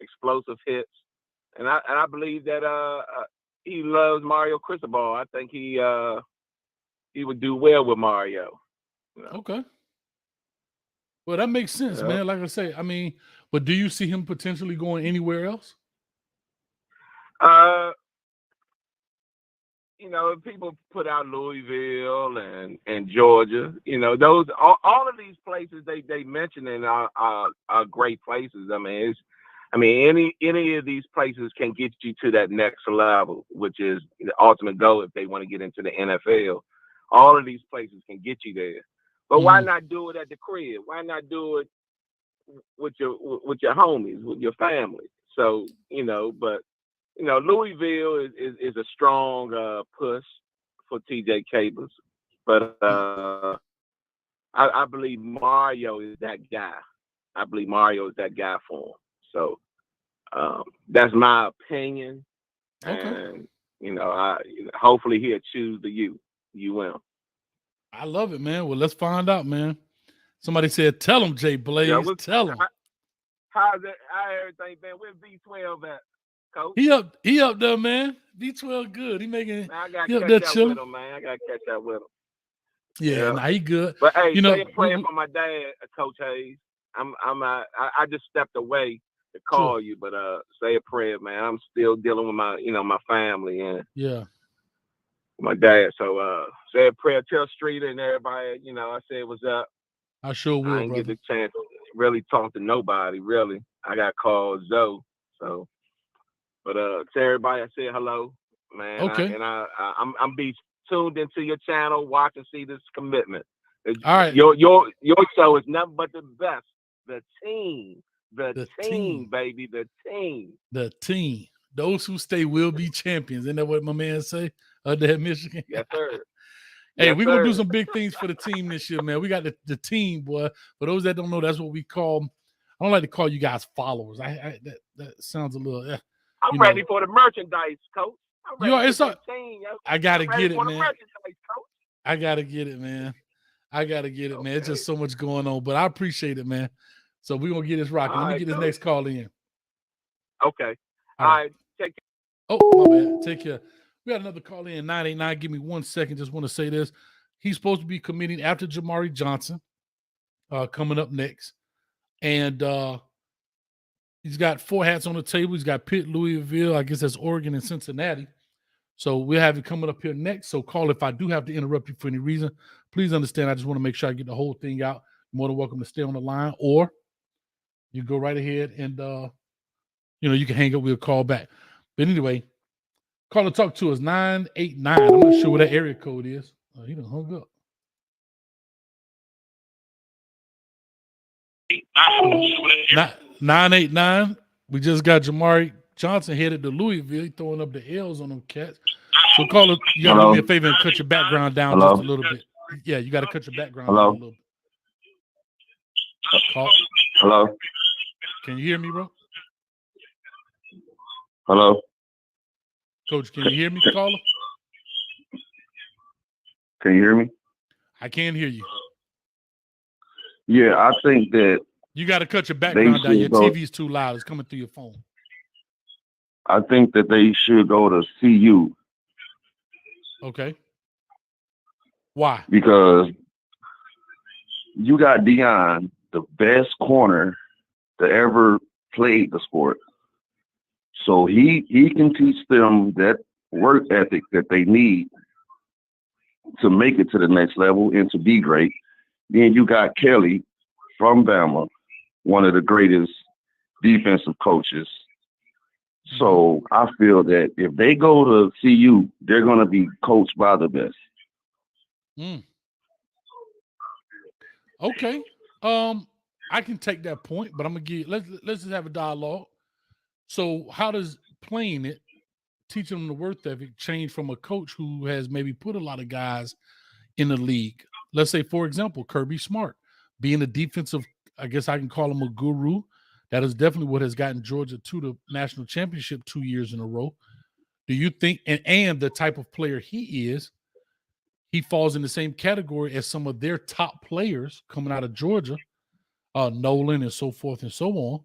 explosive hits. And I believe that he loves Mario Cristobal. I think he would do well with Mario.
Okay. Well, that makes sense, man. Like I say, I mean, but do you see him potentially going anywhere else?
People put out Louisville and Georgia. Those all of these places they mentioning are great places. Any of these places can get you to that next level, which is the ultimate goal if they want to get into the NFL. All of these places can get you there. But why not do it at the crib? Why not do it with your homies, with your family? So, but Louisville is a strong push for TJ Capers. But I believe Mario is that guy. I believe Mario is that guy for him. So that's my opinion.
Okay.
And hopefully he'll choose the UM.
I love it, man. Well, let's find out, man. Somebody said, "Tell him, Jay Blaze. Tell him."
How's everything been? Where's V12 at, Coach?
He up there, man. V12 good. He making.
Man, I got
to
catch up with him, man. I got to catch up with him.
Yeah, nah, he good.
But hey, say a prayer for my dad, Coach Hayes. I just stepped away to call you, but say a prayer, man. I'm still dealing with my family and my dad. So say a prayer, tell Streeter and everybody, I said what's up.
I sure will,
I didn't get the chance to really talk to nobody, really. I got called Zoe. So but to everybody I said hello, man.
Okay.
I'm be tuned into your channel, watch and see this commitment.
All right.
Your show is nothing but the best. The team, baby, the team.
The team. Those who stay will be champions. Isn't that what my man say? There at Michigan.
Yes, sir.
Hey, we're going to do some big things for the team this year, man. We got the team, boy. For those that don't know, that's what we call, I don't like to call you guys followers. That sounds a little,
I'm ready for the merchandise, Coach. I'm ready
for the team,
yo.
I got to get it, man.
Coach.
I got to get it, man. I gotta get it, man. It's just so much going on, but I appreciate it, man. So we're gonna get this rocking. Let me get this next call in.
Okay.
All right.
Take care.
Oh, my bad. Take care. We got another call in 989. Give me 1 second. Just want to say this. He's supposed to be committing after Jamari Johnson coming up next. And he's got 4 hats on the table. He's got Pitt, Louisville. I guess that's Oregon and Cincinnati. So we'll have it coming up here next. So call if I do have to interrupt you for any reason. Please understand, I just want to make sure I get the whole thing out. You're more than welcome to stay on the line, or you go right ahead and, you can hang up. We'll call back. But anyway, call and talk to us, 989. I'm not sure what that area code is. Oh, he done hung up. 989. We just got Jamari Johnson headed to Louisville. He throwing up the L's on them cats. So call it. You gotta do me a favor and cut your background down just a little bit. Yeah, you gotta cut your background down a little bit. Call.
Hello.
Can you hear me, bro?
Hello.
Coach, can you hear me, caller?
Can you hear me?
I can hear you.
Yeah, I think that
you got to cut your background down. Your TV's too loud. It's coming through your phone.
I think that they should go to CU.
Okay. Why?
Because you got Deion, the best corner to ever play the sport. So he can teach them that work ethic that they need to make it to the next level and to be great. Then you got Kelly from Bama, one of the greatest defensive coaches. So I feel that if they go to CU, they're going to be coached by the best.
Okay. I can take that point, but I'm gonna give. Let's just have a dialogue. So, how does playing it, teaching them the work ethic, change from a coach who has maybe put a lot of guys in the league? Let's say, for example, Kirby Smart, being a defensive, I guess I can call him a guru. That is definitely what has gotten Georgia to the national championship 2 years in a row. Do you think, and the type of player he is, he falls in the same category as some of their top players coming out of Georgia, Nolan and so forth and so on?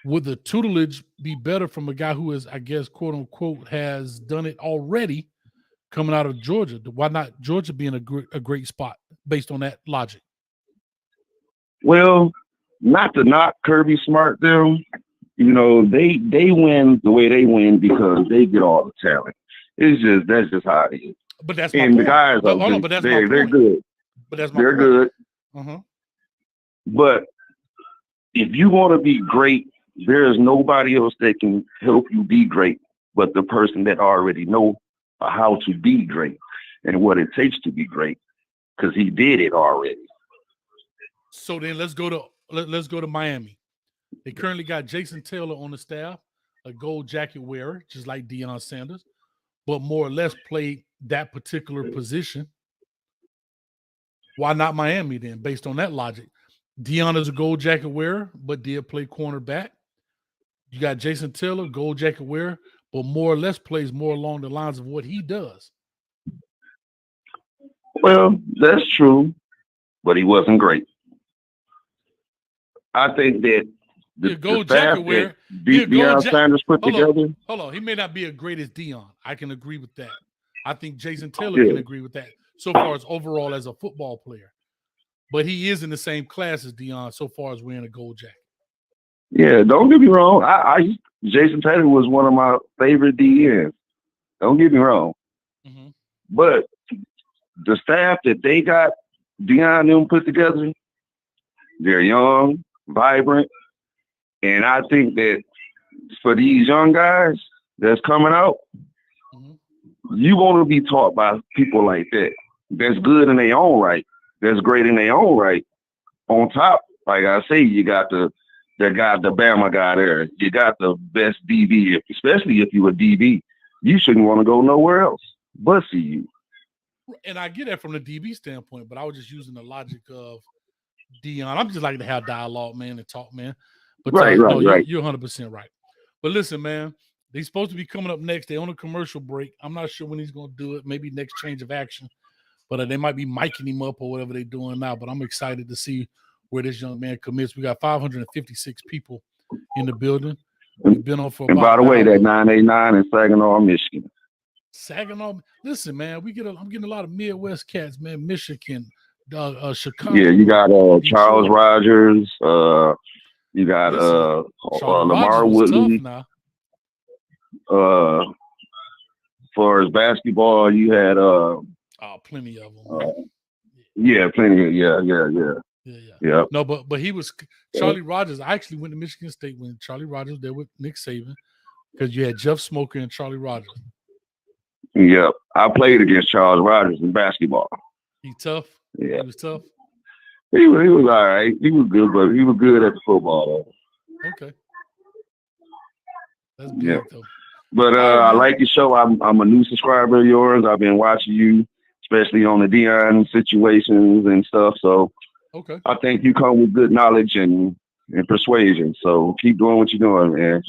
Would the tutelage be better from a guy who is, I guess, quote unquote, has done it already coming out of Georgia? Why not Georgia being a great spot based on that logic?
Well, not to knock Kirby Smart them, they win the way they win because they get all the talent. That's just how it is.
But that's my
and
point.
The guys they're good.
But that's my
they're
point.
Good. But if you want to be great, there is nobody else that can help you be great but the person that already know how to be great and what it takes to be great, because he did it already.
So then let's go to Miami. They currently got Jason Taylor on the staff, a gold jacket wearer, just like Deion Sanders, but more or less played that particular position. Why not Miami then, based on that logic? Deion is a gold jacket wearer, but did play cornerback. You got Jason Taylor, gold jacket wearer, but more or less plays more along the lines of what he does.
Well, that's true, but he wasn't great. I think that the staff that Deion Sanders put together.
Hold on. He may not be as great as Deion. I can agree with that. I think Jason Taylor can agree with that so far as overall as a football player. But he is in the same class as Deion so far as wearing a gold jacket.
Yeah, don't get me wrong. Jason Taylor was one of my favorite DNs. Don't get me wrong. But the staff that they got Deion them put together, they're young, vibrant, and I think that for these young guys that's coming out, you want to be taught by people like that. That's good in their own right. That's great in their own right. On top, like I say, you got the Bama guy there. You got the best DB, especially if you're a DB. You shouldn't want to go nowhere else but CU.
And I get that from the DB standpoint, but I was just using the logic of Deion. I'm just like to have dialogue, man, and talk, man. But
right.
You're 100% right. But listen, man, they're supposed to be coming up next. They're on a commercial break. I'm not sure when he's going to do it. Maybe next change of action. but they might be miking him up or whatever they're doing now. But I'm excited to see where this young man commits. We got 556 people in the building. We've been on for about.
And by the way, that 989 in Saginaw, Michigan.
Saginaw. Listen, man, I'm getting a lot of Midwest cats, man. Michigan, Chicago.
Yeah, you got Charles Rogers. You got Lamar Woodley. For his basketball, you had
plenty of them.
Plenty. Yeah.
No, but he was Charlie Rogers. I actually went to Michigan State when Charlie Rogers was there with Nick Saban, because you had Jeff Smoker and Charlie Rogers.
Yep, I played against Charles Rogers in basketball.
He tough.
Yeah,
he was tough.
He was all right. He was good, but he was good at the football though.
Okay, that's big though.
But I like your show. I'm a new subscriber of yours. I've been watching you, especially on the Deion situations and stuff. So
okay,
I think you come with good knowledge and persuasion. So keep doing what you're doing, man.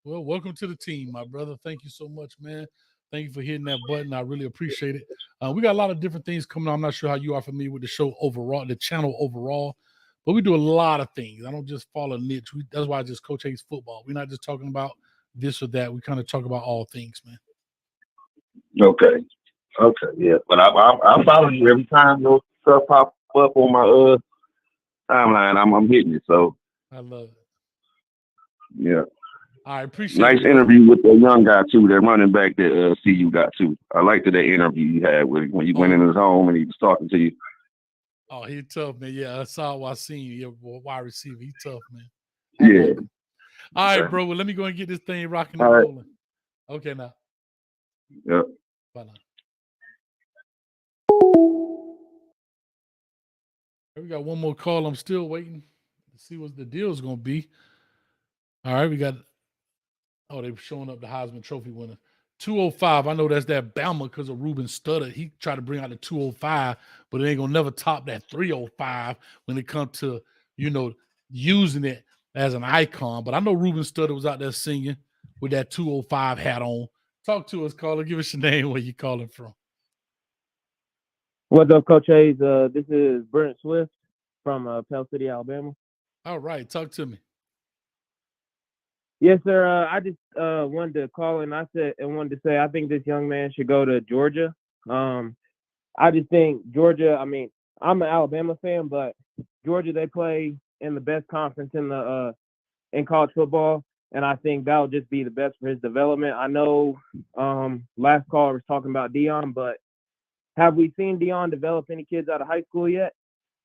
Well, welcome to the team, my brother. Thank you so much, man. Thank you for hitting that button. I really appreciate it. We got a lot of different things coming on. I'm not sure how you are familiar with the show overall, the channel overall, but we do a lot of things. I don't just follow a niche. That's why I just Coach Hayes football. We're not just talking about this or that. We kind of talk about all things, man.
Okay, yeah. But I follow you every time your stuff pop up on my timeline. I'm hitting it. So
I love it.
Yeah.
I appreciate
nice
it.
interview with the young guy too, that running back that CU got too. I liked that interview you had with when you went in his home and he was talking to you.
Oh, he's tough, man. Yeah, I saw while seeing you, wide receiver. He's tough, man.
Yeah.
All right, bro. Well, let me go and get this thing rocking and rolling. Okay, now.
Yep.
Bye now. We got one more call. I'm still waiting to see what the deal is going to be. All right, we got. Oh, they're showing up the Heisman Trophy winner. 205. I know that's that Bama because of Ruben Studdard. He tried to bring out the 205, but it ain't going to never top that 305 when it comes to, using it as an icon. But I know Ruben Studdard was out there singing with that 205 hat on. Talk to us, caller. Give us your name, where you calling from.
What's up, Coach Hayes? This is Brent Swift from Pell City, Alabama.
All right. Talk to me.
Yes, sir. I just wanted to call and wanted to say I think this young man should go to Georgia. I just think Georgia. I mean, I'm an Alabama fan, but Georgia, they play in the best conference in college football, and I think that'll just be the best for his development. I know last caller was talking about Deion, but have we seen Deion develop any kids out of high school yet?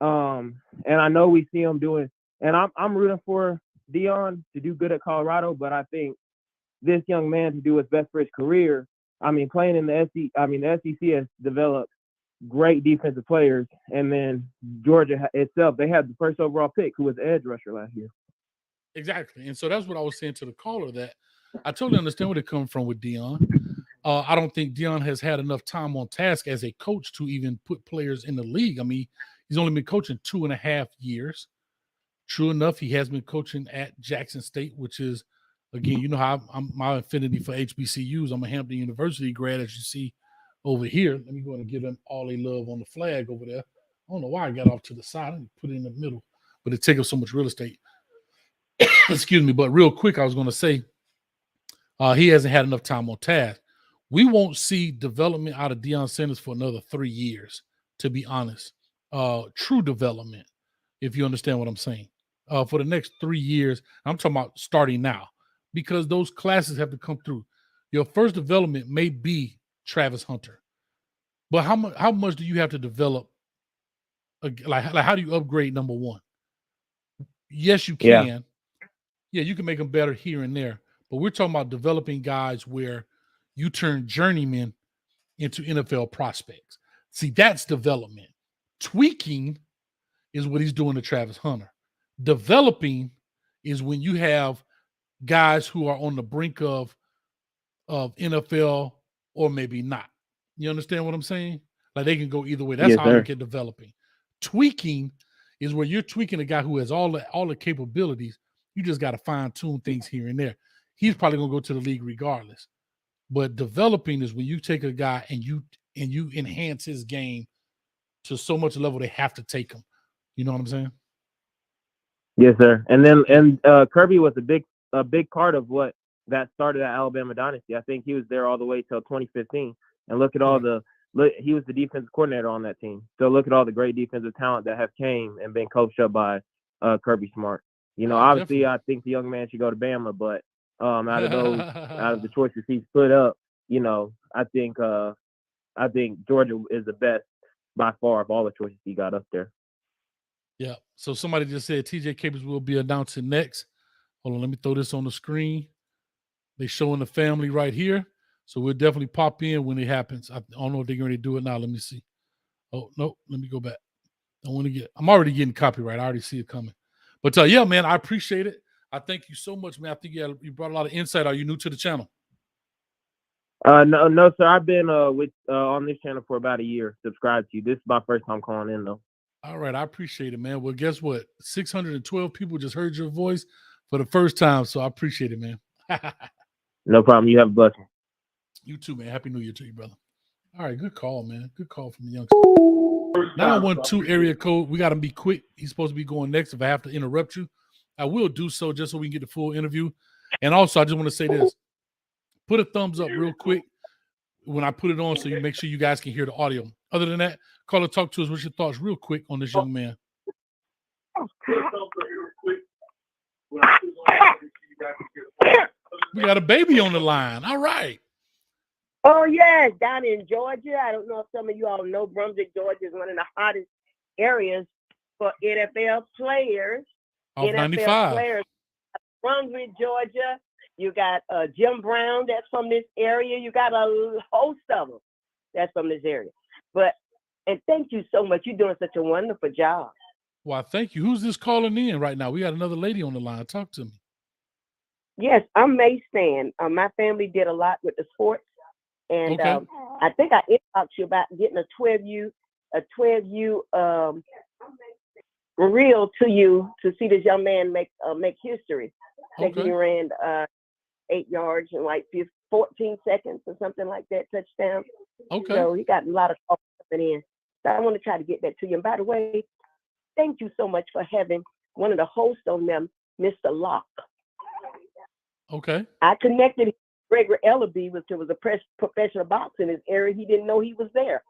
And I know we see him doing, and I'm rooting for Deion to do good at Colorado, but I think this young man to do what's best for his career. I mean, playing in the SEC has developed great defensive players, and then Georgia itself, they had the first overall pick, who was the edge rusher last year.
Exactly, and so that's what I was saying to the caller, that I totally understand where they come from with Deion. I don't think Deion has had enough time on task as a coach to even put players in the league. I mean, he's only been coaching 2.5 years. True enough, he has been coaching at Jackson State, which is, again, you know how I'm my affinity for HBCUs. I'm a Hampton University grad, as you see over here. Let me go and give them all they love on the flag over there. I don't know why I got off to the side. I didn't put it in the middle, but it takes up so much real estate. Excuse me. But real quick, I was going to say he hasn't had enough time on task. We won't see development out of Deion Sanders for another 3 years, to be honest. True development, if you understand what I'm saying. For the next 3 years, I'm talking about starting now, because those classes have to come through. Your first development may be Travis Hunter, but how much do you have to develop? Like how do you upgrade number one? Yes, you can. Yeah, you can make them better here and there, but we're talking about developing guys where you turn journeymen into NFL prospects. See, that's development. Tweaking is what he's doing to Travis Hunter. Developing is when you have guys who are on the brink of NFL or maybe not. You understand what I'm saying? Like, they can go either way. That's how I look at developing. Tweaking is where you're tweaking a guy who has all the capabilities. You just got to fine-tune things here and there. He's probably going to go to the league regardless. But developing is when you take a guy and you and you enhance his game to so much level they have to take him. You know what I'm saying?
Yes, sir. And then Kirby was a big part of what that started at Alabama Dynasty. I think he was there all the way till 2015. And look at all he was the defensive coordinator on that team. So look at all the great defensive talent that have came and been coached up by Kirby Smart. You know, obviously definitely. I think the young man should go to Bama, but out of the choices he's put up, you know, I think Georgia is the best by far of all the choices he got up there.
Yeah. So somebody just said TJ Capers will be announcing next. Hold on, let me throw this on the screen. They're showing the family right here. So we'll definitely pop in when it happens. I don't know if they're going to do it now. Let me see. Oh, no, let me go back. I'm already getting copyright. I already see it coming. But yeah, man, I appreciate it. I thank you so much, man. I think you brought a lot of insight. Are you new to the channel?
No, sir. I've been on this channel for about a year. Subscribed to you. This is my first time calling in, though.
All right, I appreciate it, man. Well, guess what? 612 people just heard your voice for the first time, so I appreciate it, man.
No problem. You have a blessing.
You too, man. Happy New Year to you, brother. All right, good call, man. Good call from the youngster. 912 area code. We got to be quick. He's supposed to be going next. If I have to interrupt you, I will do so just so we can get the full interview. And also, I just want to say this. Put a thumbs up real quick when I put it on so you make sure you guys can hear the audio. Other than that, call or talk to us. What's your thoughts real quick on this young man? We got a baby on the line. All right.
Oh, yes, down in Georgia. I don't know if some of you all know Brunswick, Georgia is one of the hottest areas for NFL players.
Off NFL 95.
Players. Brunswick, Georgia. You got Jim Brown that's from this area. You got a host of them that's from this area. And thank you so much. You're doing such a wonderful job.
Well, thank you. Who's this calling in right now? We got another lady on the line. Talk to me.
Yes, I'm May Stan. My family did a lot with the sports. And
okay.
I think I inboxed you about getting a 12U reel to you to see this young man make history. I think he ran 8 yards in like 14 seconds or something like that, touchdown.
Okay.
So he got a lot of calls coming in. So I want to try to get that to you. And by the way, thank you so much for having one of the hosts on them, Mr. Locke.
Okay.
I connected him. Gregory Ellaby was a professional boxer in his area. He didn't know he was there.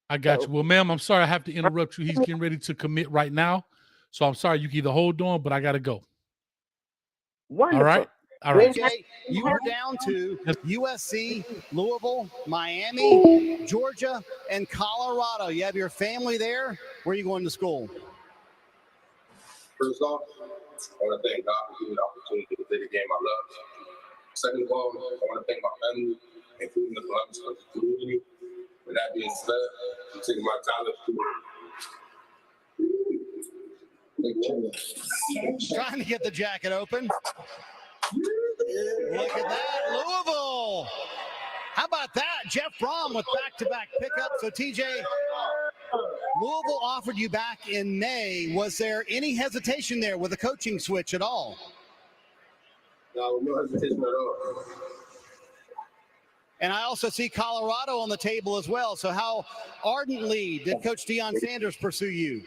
I got you. Well, ma'am, I'm sorry I have to interrupt you. He's getting ready to commit right now. So I'm sorry. You can either hold on, but I got to go.
Wonderful.
All right. All right.
Okay, you are down to USC, Louisville, Miami, Georgia, and Colorado. You have your family there. Where are you going to school?
First off, I want to thank God for giving me the opportunity to play the game I love. Second of all, I want to thank my family, including the Columbus community. With that being said, I'm taking my talent to
Trying to get the jacket open. Look at that, Louisville. How about that? Jeff Brom with back-to-back pickups. So, TJ, Louisville offered you back in May. Was there any hesitation there with a coaching switch at all?
No, no hesitation at all.
And I also see Colorado on the table as well. So how ardently did Coach Deion Sanders pursue you?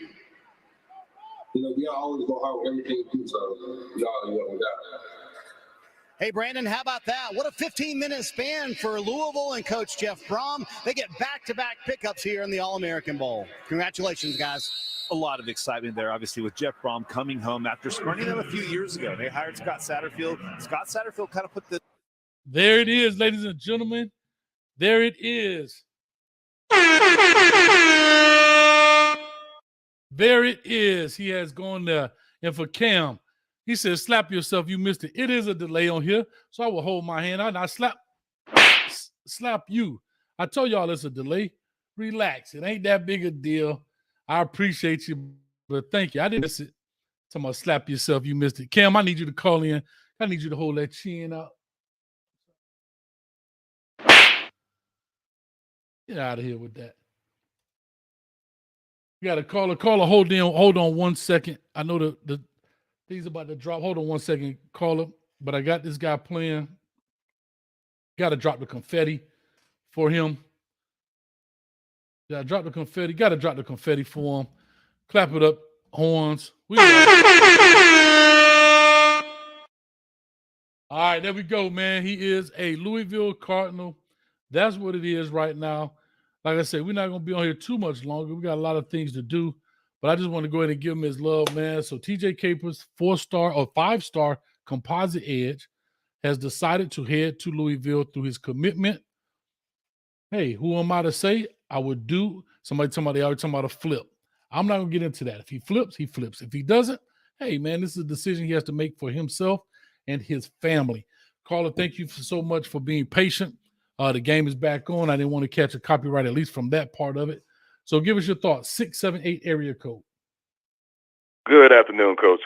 You know, we always go hard with everything we do, so we got.
Hey, Brandon, how about that? What a 15-minute span for Louisville and Coach Jeff Brom. They get back-to-back pickups here in the All-American Bowl. Congratulations, guys.
A lot of excitement there, obviously, with Jeff Brom coming home after spurning them a few years ago. They hired Scott Satterfield. Scott Satterfield kind of put the...
There it is, ladies and gentlemen. There it is. There it is. He has gone there. And for Cam, he says, slap yourself. You missed it. It is a delay on here. So I will hold my hand out and I slap you. I told y'all it's a delay. Relax. It ain't that big a deal. I appreciate you, but thank you. I didn't miss it. Talking about slap yourself. You missed it. Cam, I need you to call in. I need you to hold that chin up. Get out of here with that. You got a caller. Caller, hold on 1 second. I know the thing's about to drop. Hold on 1 second, caller. But I got this guy playing. Got to drop the confetti for him. Yeah, drop the confetti. Got to drop the confetti for him. Clap it up, horns. All right, there we go, man. He is a Louisville Cardinal. That's what it is right now. Like I said, we're not going to be on here too much longer. We got a lot of things to do, but I just want to go ahead and give him his love, man. So TJ Capers, 4-star or 5-star composite edge, has decided to head to Louisville through his commitment. Hey, who am I to say? I would do. Somebody always talking about a flip. I'm not going to get into that. If he flips, he flips. If he doesn't, hey, man, this is a decision he has to make for himself and his family. Carla, thank you so much for being patient. The game is back on. I didn't want to catch a copyright, at least from that part of it. So give us your thoughts. 678 area code.
Good afternoon, Coach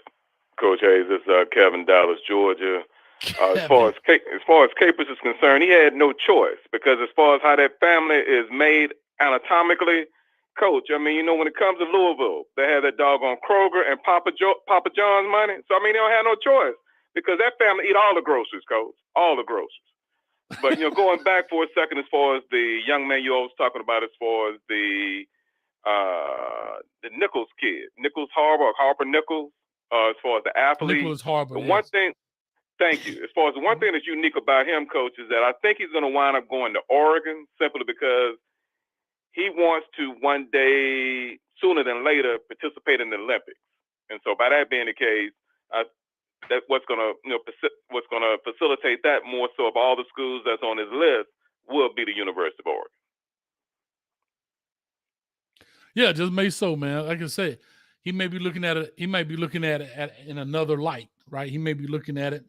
Hayes. This is Kevin, Dallas, Georgia. As far as Capers is concerned, he had no choice because as far as how that family is made anatomically, Coach, I mean, when it comes to Louisville, they have that doggone Kroger and Papa John's money. So, I mean, they don't have no choice because that family eat all the groceries, Coach, all the groceries. But, going back for a second as far as the young man you always talking about as far as the Nichols kid, Harper Nichols, as far as the athlete.
Nicholas Harper,
one thing, thank you. As far as the one thing that's unique about him, Coach, is that I think he's going to wind up going to Oregon simply because he wants to one day, sooner than later, participate in the Olympics. And so by that being the case, that's what's going to facilitate that more so of all the schools that's on his list will be the University of Oregon.
Yeah, just made so, man. Like I said, he may be looking at it. He might be looking at it in another light, right? He may be looking at it.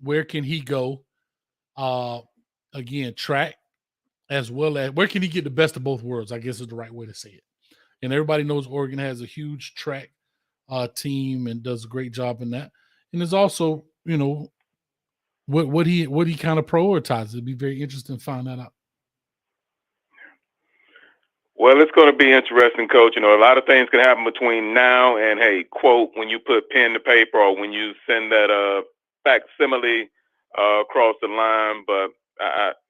Where can he go? Again, track as well as where can he get the best of both worlds? I guess is the right way to say it. And everybody knows Oregon has a huge track team and does a great job in that. And there's also, what he kind of prioritizes. It'd be very interesting to find that out.
Well, it's going to be interesting, Coach. A lot of things can happen between now and, hey, quote, when you put pen to paper or when you send that facsimile across the line. But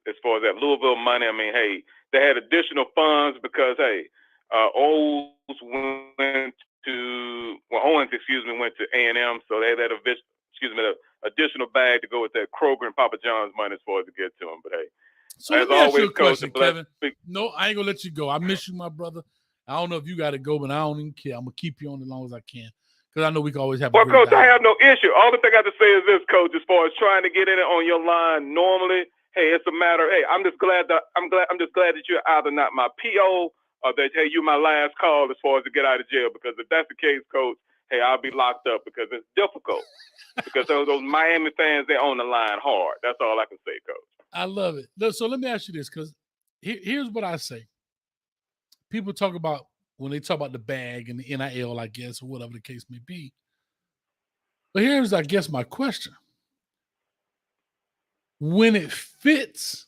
as far as that Louisville money, I mean, hey, they had additional funds because, hey, Owens went to A&M, so they had that additional bag to go with that Kroger and Papa John's money as far as to get to them. But hey,
so let me ask you a question, Kevin. No, I ain't gonna let you go. I miss you, my brother. I don't know if you got to go, but I don't even care. I'm gonna keep you on as long as I can because I know we can always have.
Well, Coach, I have no issue. All the thing I have to say is this, Coach. As far as trying to get in it on your line normally, hey, it's a matter. Hey, I'm just glad that you're either not my PO or that hey, you're my last call as far as to get out of jail. Because if that's the case, Coach, hey, I'll be locked up because it's difficult. Because those Miami fans, they're on the line hard. That's all I can say, Coach.
I love it. So let me ask you this, because here's what I say. People talk about when they talk about the bag and the NIL, I guess, or whatever the case may be. But here's, I guess, my question. When it fits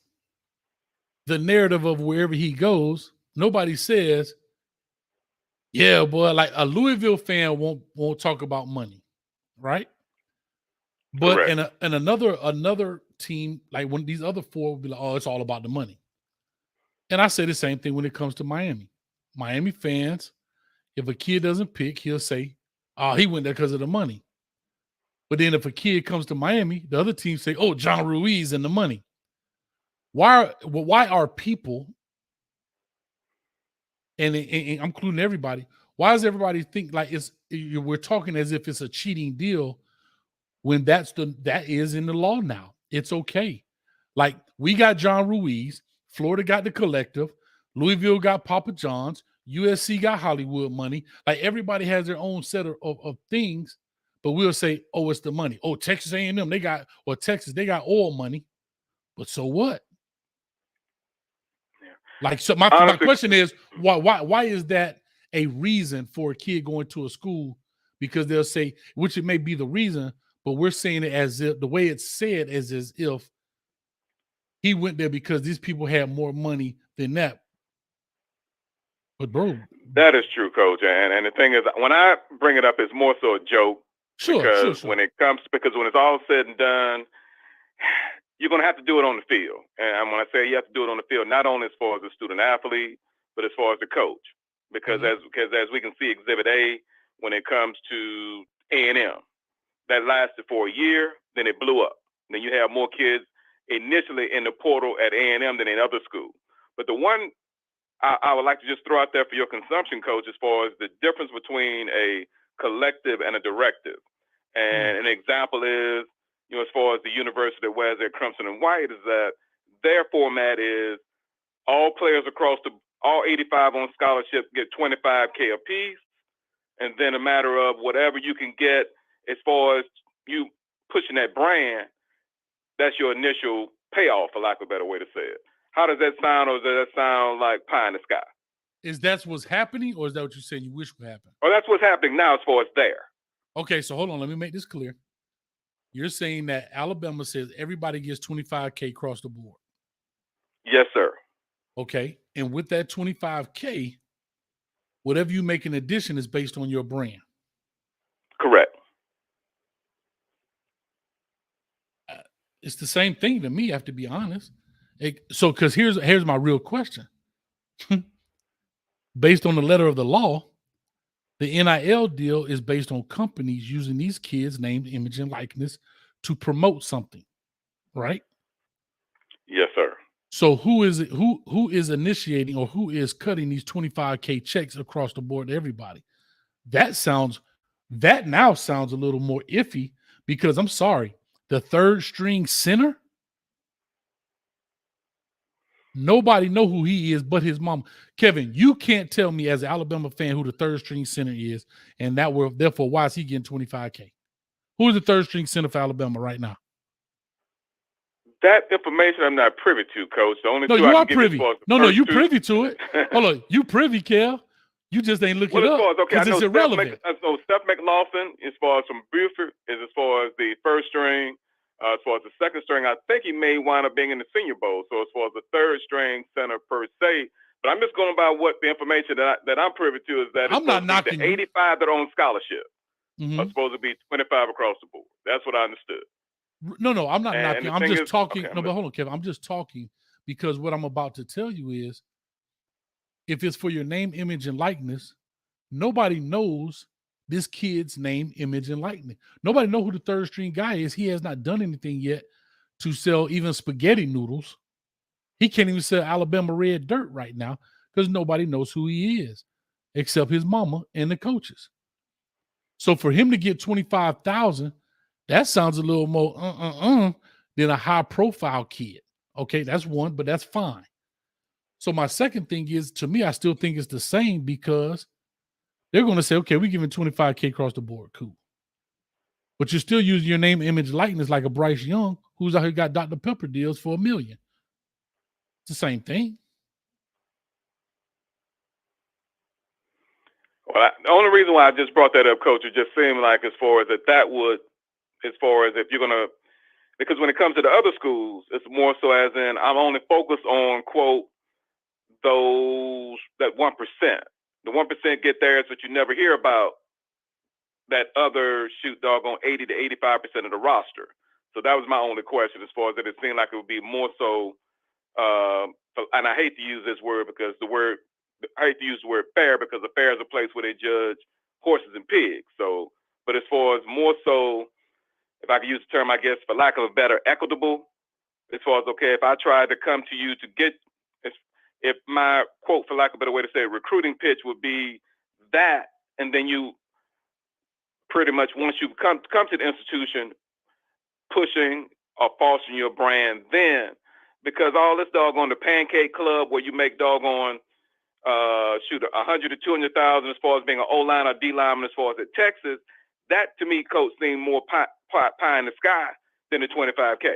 the narrative of wherever he goes, nobody says, yeah, boy, like a Louisville fan won't talk about money, right? But in another team, like one of these other four will be like, oh, it's all about the money. And I say the same thing when it comes to Miami. Miami fans, if a kid doesn't pick, he'll say, oh, he went there because of the money. But then if a kid comes to Miami, the other team say, oh, John Ruiz and the money. Why are people, and I'm including everybody, why does everybody think like we're talking as if it's a cheating deal when that is in the law now? It's okay. Like we got John Ruiz, Florida got the collective, Louisville got Papa John's, USC got Hollywood money. Like everybody has their own set of things, but we'll say, oh, it's the money. Oh, Texas A&M, they got oil money. But so what? Yeah. Like, so my question is, why is that a reason for a kid going to a school? Because they'll say, which it may be the reason, but we're saying it as if the way it's said is as if he went there because these people had more money than that. But bro,
that is true, Coach. And the thing is, when I bring it up, it's more so a joke. Sure. When it's all said and done, you're gonna have to do it on the field. And when I say you have to do it on the field, not only as far as a student athlete, but as far as the coach, because as we can see, Exhibit A, when it comes to A&M, that lasted for a year, then it blew up. Then you have more kids initially in the portal at A&M than in other schools. But the one I would like to just throw out there for your consumption, Coach, as far as the difference between a collective and a directive. And an example is, as far as the university that wears their crimson and white, is that their format is all players across all 85 on scholarship get $25K apiece, and then a matter of whatever you can get as far as you pushing that brand, that's your initial payoff, for lack of a better way to say it. How does that sound, or does that sound like pie in the sky?
Is that what's happening, or is that what you're saying you wish would happen?
Oh, that's what's happening now as far as there.
Okay, so hold on. Let me make this clear. You're saying that Alabama says everybody gets $25K across the board.
Yes, sir.
Okay, and with that $25K, whatever you make in addition is based on your brand.
Correct.
It's the same thing to me, I have to be honest. Because here's my real question. Based on the letter of the law, the NIL deal is based on companies using these kids' name, image, and likeness to promote something, right?
Yes, sir.
So who is initiating, or who is cutting these $25K checks across the board to everybody? That now sounds a little more iffy, because I'm sorry, the third string center, nobody know who he is but his mom. Kevin, you can't tell me as an Alabama fan who the third string center is, and therefore why is he getting $25K? Who is the third string center for Alabama right now?
That information I'm not privy to, Coach. The only
you are privy. You privy to it. Hold on, you privy, Kel. You just ain't looking it up because it's irrelevant.
Steph McLaughlin, as far as from Buford, is as far as the first string. As far as the second string, I think he may wind up being in the Senior Bowl. So as far as the third string center per se, but I'm just going by what the information that I'm privy to is that
I'm not knocking
the 85 that are on scholarship
Mm-hmm.
are supposed to be 25 across the board. That's what I understood.
No, I'm not knocking. I'm just talking.
Okay,
no, but hold on, Kevin. I'm just talking because what I'm about to tell you is, if it's for your name, image, and likeness, nobody knows this kid's name, image, and likeness. Nobody know who the third string guy is. He has not done anything yet to sell even spaghetti noodles. He can't even sell Alabama red dirt right now because nobody knows who he is except his mama and the coaches. So for him to get $25,000, that sounds a little more than a high profile kid. Okay, that's one, but that's fine. So my second thing is, to me, I still think it's the same, because they're going to say, okay, we're giving $25K across the board. Cool. But you're still using your name, image, likeness like a Bryce Young who's out here got Dr. Pepper deals for $1 million. It's the same thing.
Well, the only reason why I just brought that up, Coach, it just seemed like as far as if you're going to, because when it comes to the other schools, it's more so as in I'm only focused on, quote, that 1%. The 1% get theirs, but you never hear about that other doggone 80 to 85% of the roster. So that was my only question, as far as that it seemed like it would be more so, and I hate to use this word because I hate to use the word fair, because the fair is a place where they judge horses and pigs. So, but as far as more so, if I could use the term, I guess, for lack of a better, equitable, as far as, okay, if I tried to come to you to get, if my, quote, for lack of a better way to say it, recruiting pitch would be that, and then you pretty much, once you come to the institution, pushing or fostering your brand then, because all this doggone the Pancake Club where you make doggone, $100,000 to $200,000 as far as being an O-line or D-lineman as far as at Texas, that to me, Coach, seemed more pie in the sky than the $25K.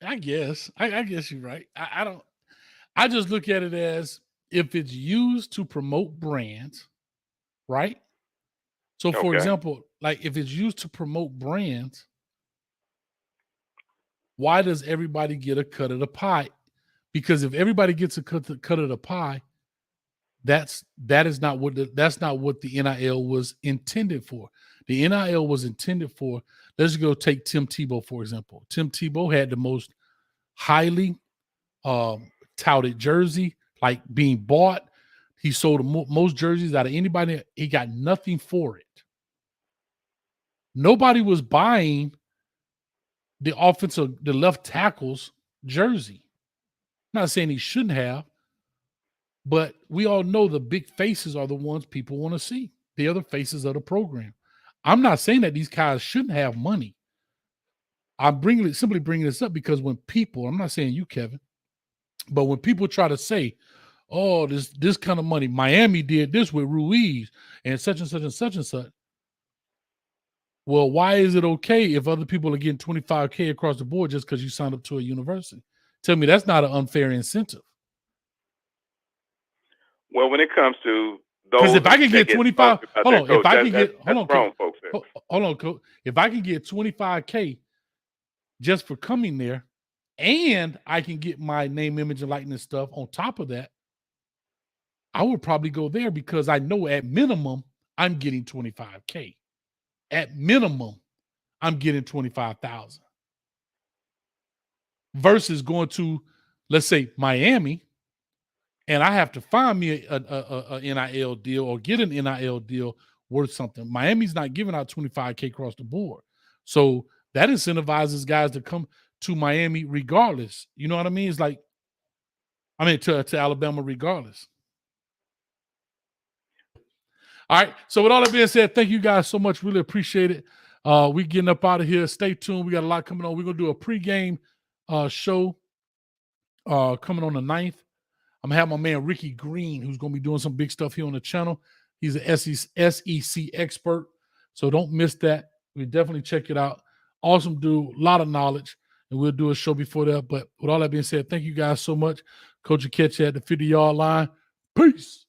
I guess. I guess you're right. I just look at it as, if it's used to promote brands, right? So for example, like if it's used to promote brands, why does everybody get a cut of the pie? Because if everybody gets a cut of the pie, that's not what the NIL was intended for. The NIL was intended for, let's go take Tim Tebow, for example. Tim Tebow had the most highly touted jersey, like being bought. He sold the most jerseys out of anybody. He got nothing for it. Nobody was buying the left tackle's jersey. I'm not saying he shouldn't have, but we all know the big faces are the ones people want to see. They are the faces of the program. I'm not saying that these guys shouldn't have money. I'm simply bringing this up because when people, I'm not saying you, Kevin, but when people try to say, oh, this kind of money, Miami did this with Ruiz and such and such and such and such. Well, why is it okay if other people are getting $25K across the board just because you signed up to a university? Tell me that's not an unfair incentive.
Well, when it comes to those,
because if I can get 25, hold on, if I can get, hold on,
wrong, folks.
Hold on, Coach. If I can get $25K just for coming there, and I can get my name, image, and likeness stuff on top of that, I would probably go there because I know at minimum I'm getting $25K. At minimum, I'm getting $25,000. Versus going to, let's say, Miami, and I have to find me a NIL deal or get an NIL deal worth something. Miami's not giving out $25K across the board. So that incentivizes guys to come to Miami regardless. You know what I mean? It's like, I mean, to Alabama regardless. All right. So with all that being said, thank you guys so much. Really appreciate it. We getting up out of here. Stay tuned. We got a lot coming on. We're going to do a pregame show coming on the 9th. I'm going to have my man Ricky Green, who's going to be doing some big stuff here on the channel. He's an SEC expert. So don't miss that. We definitely check it out. Awesome dude. A lot of knowledge. And we'll do a show before that. But with all that being said, thank you guys so much. Coach will catch you at the 50-yard line. Peace.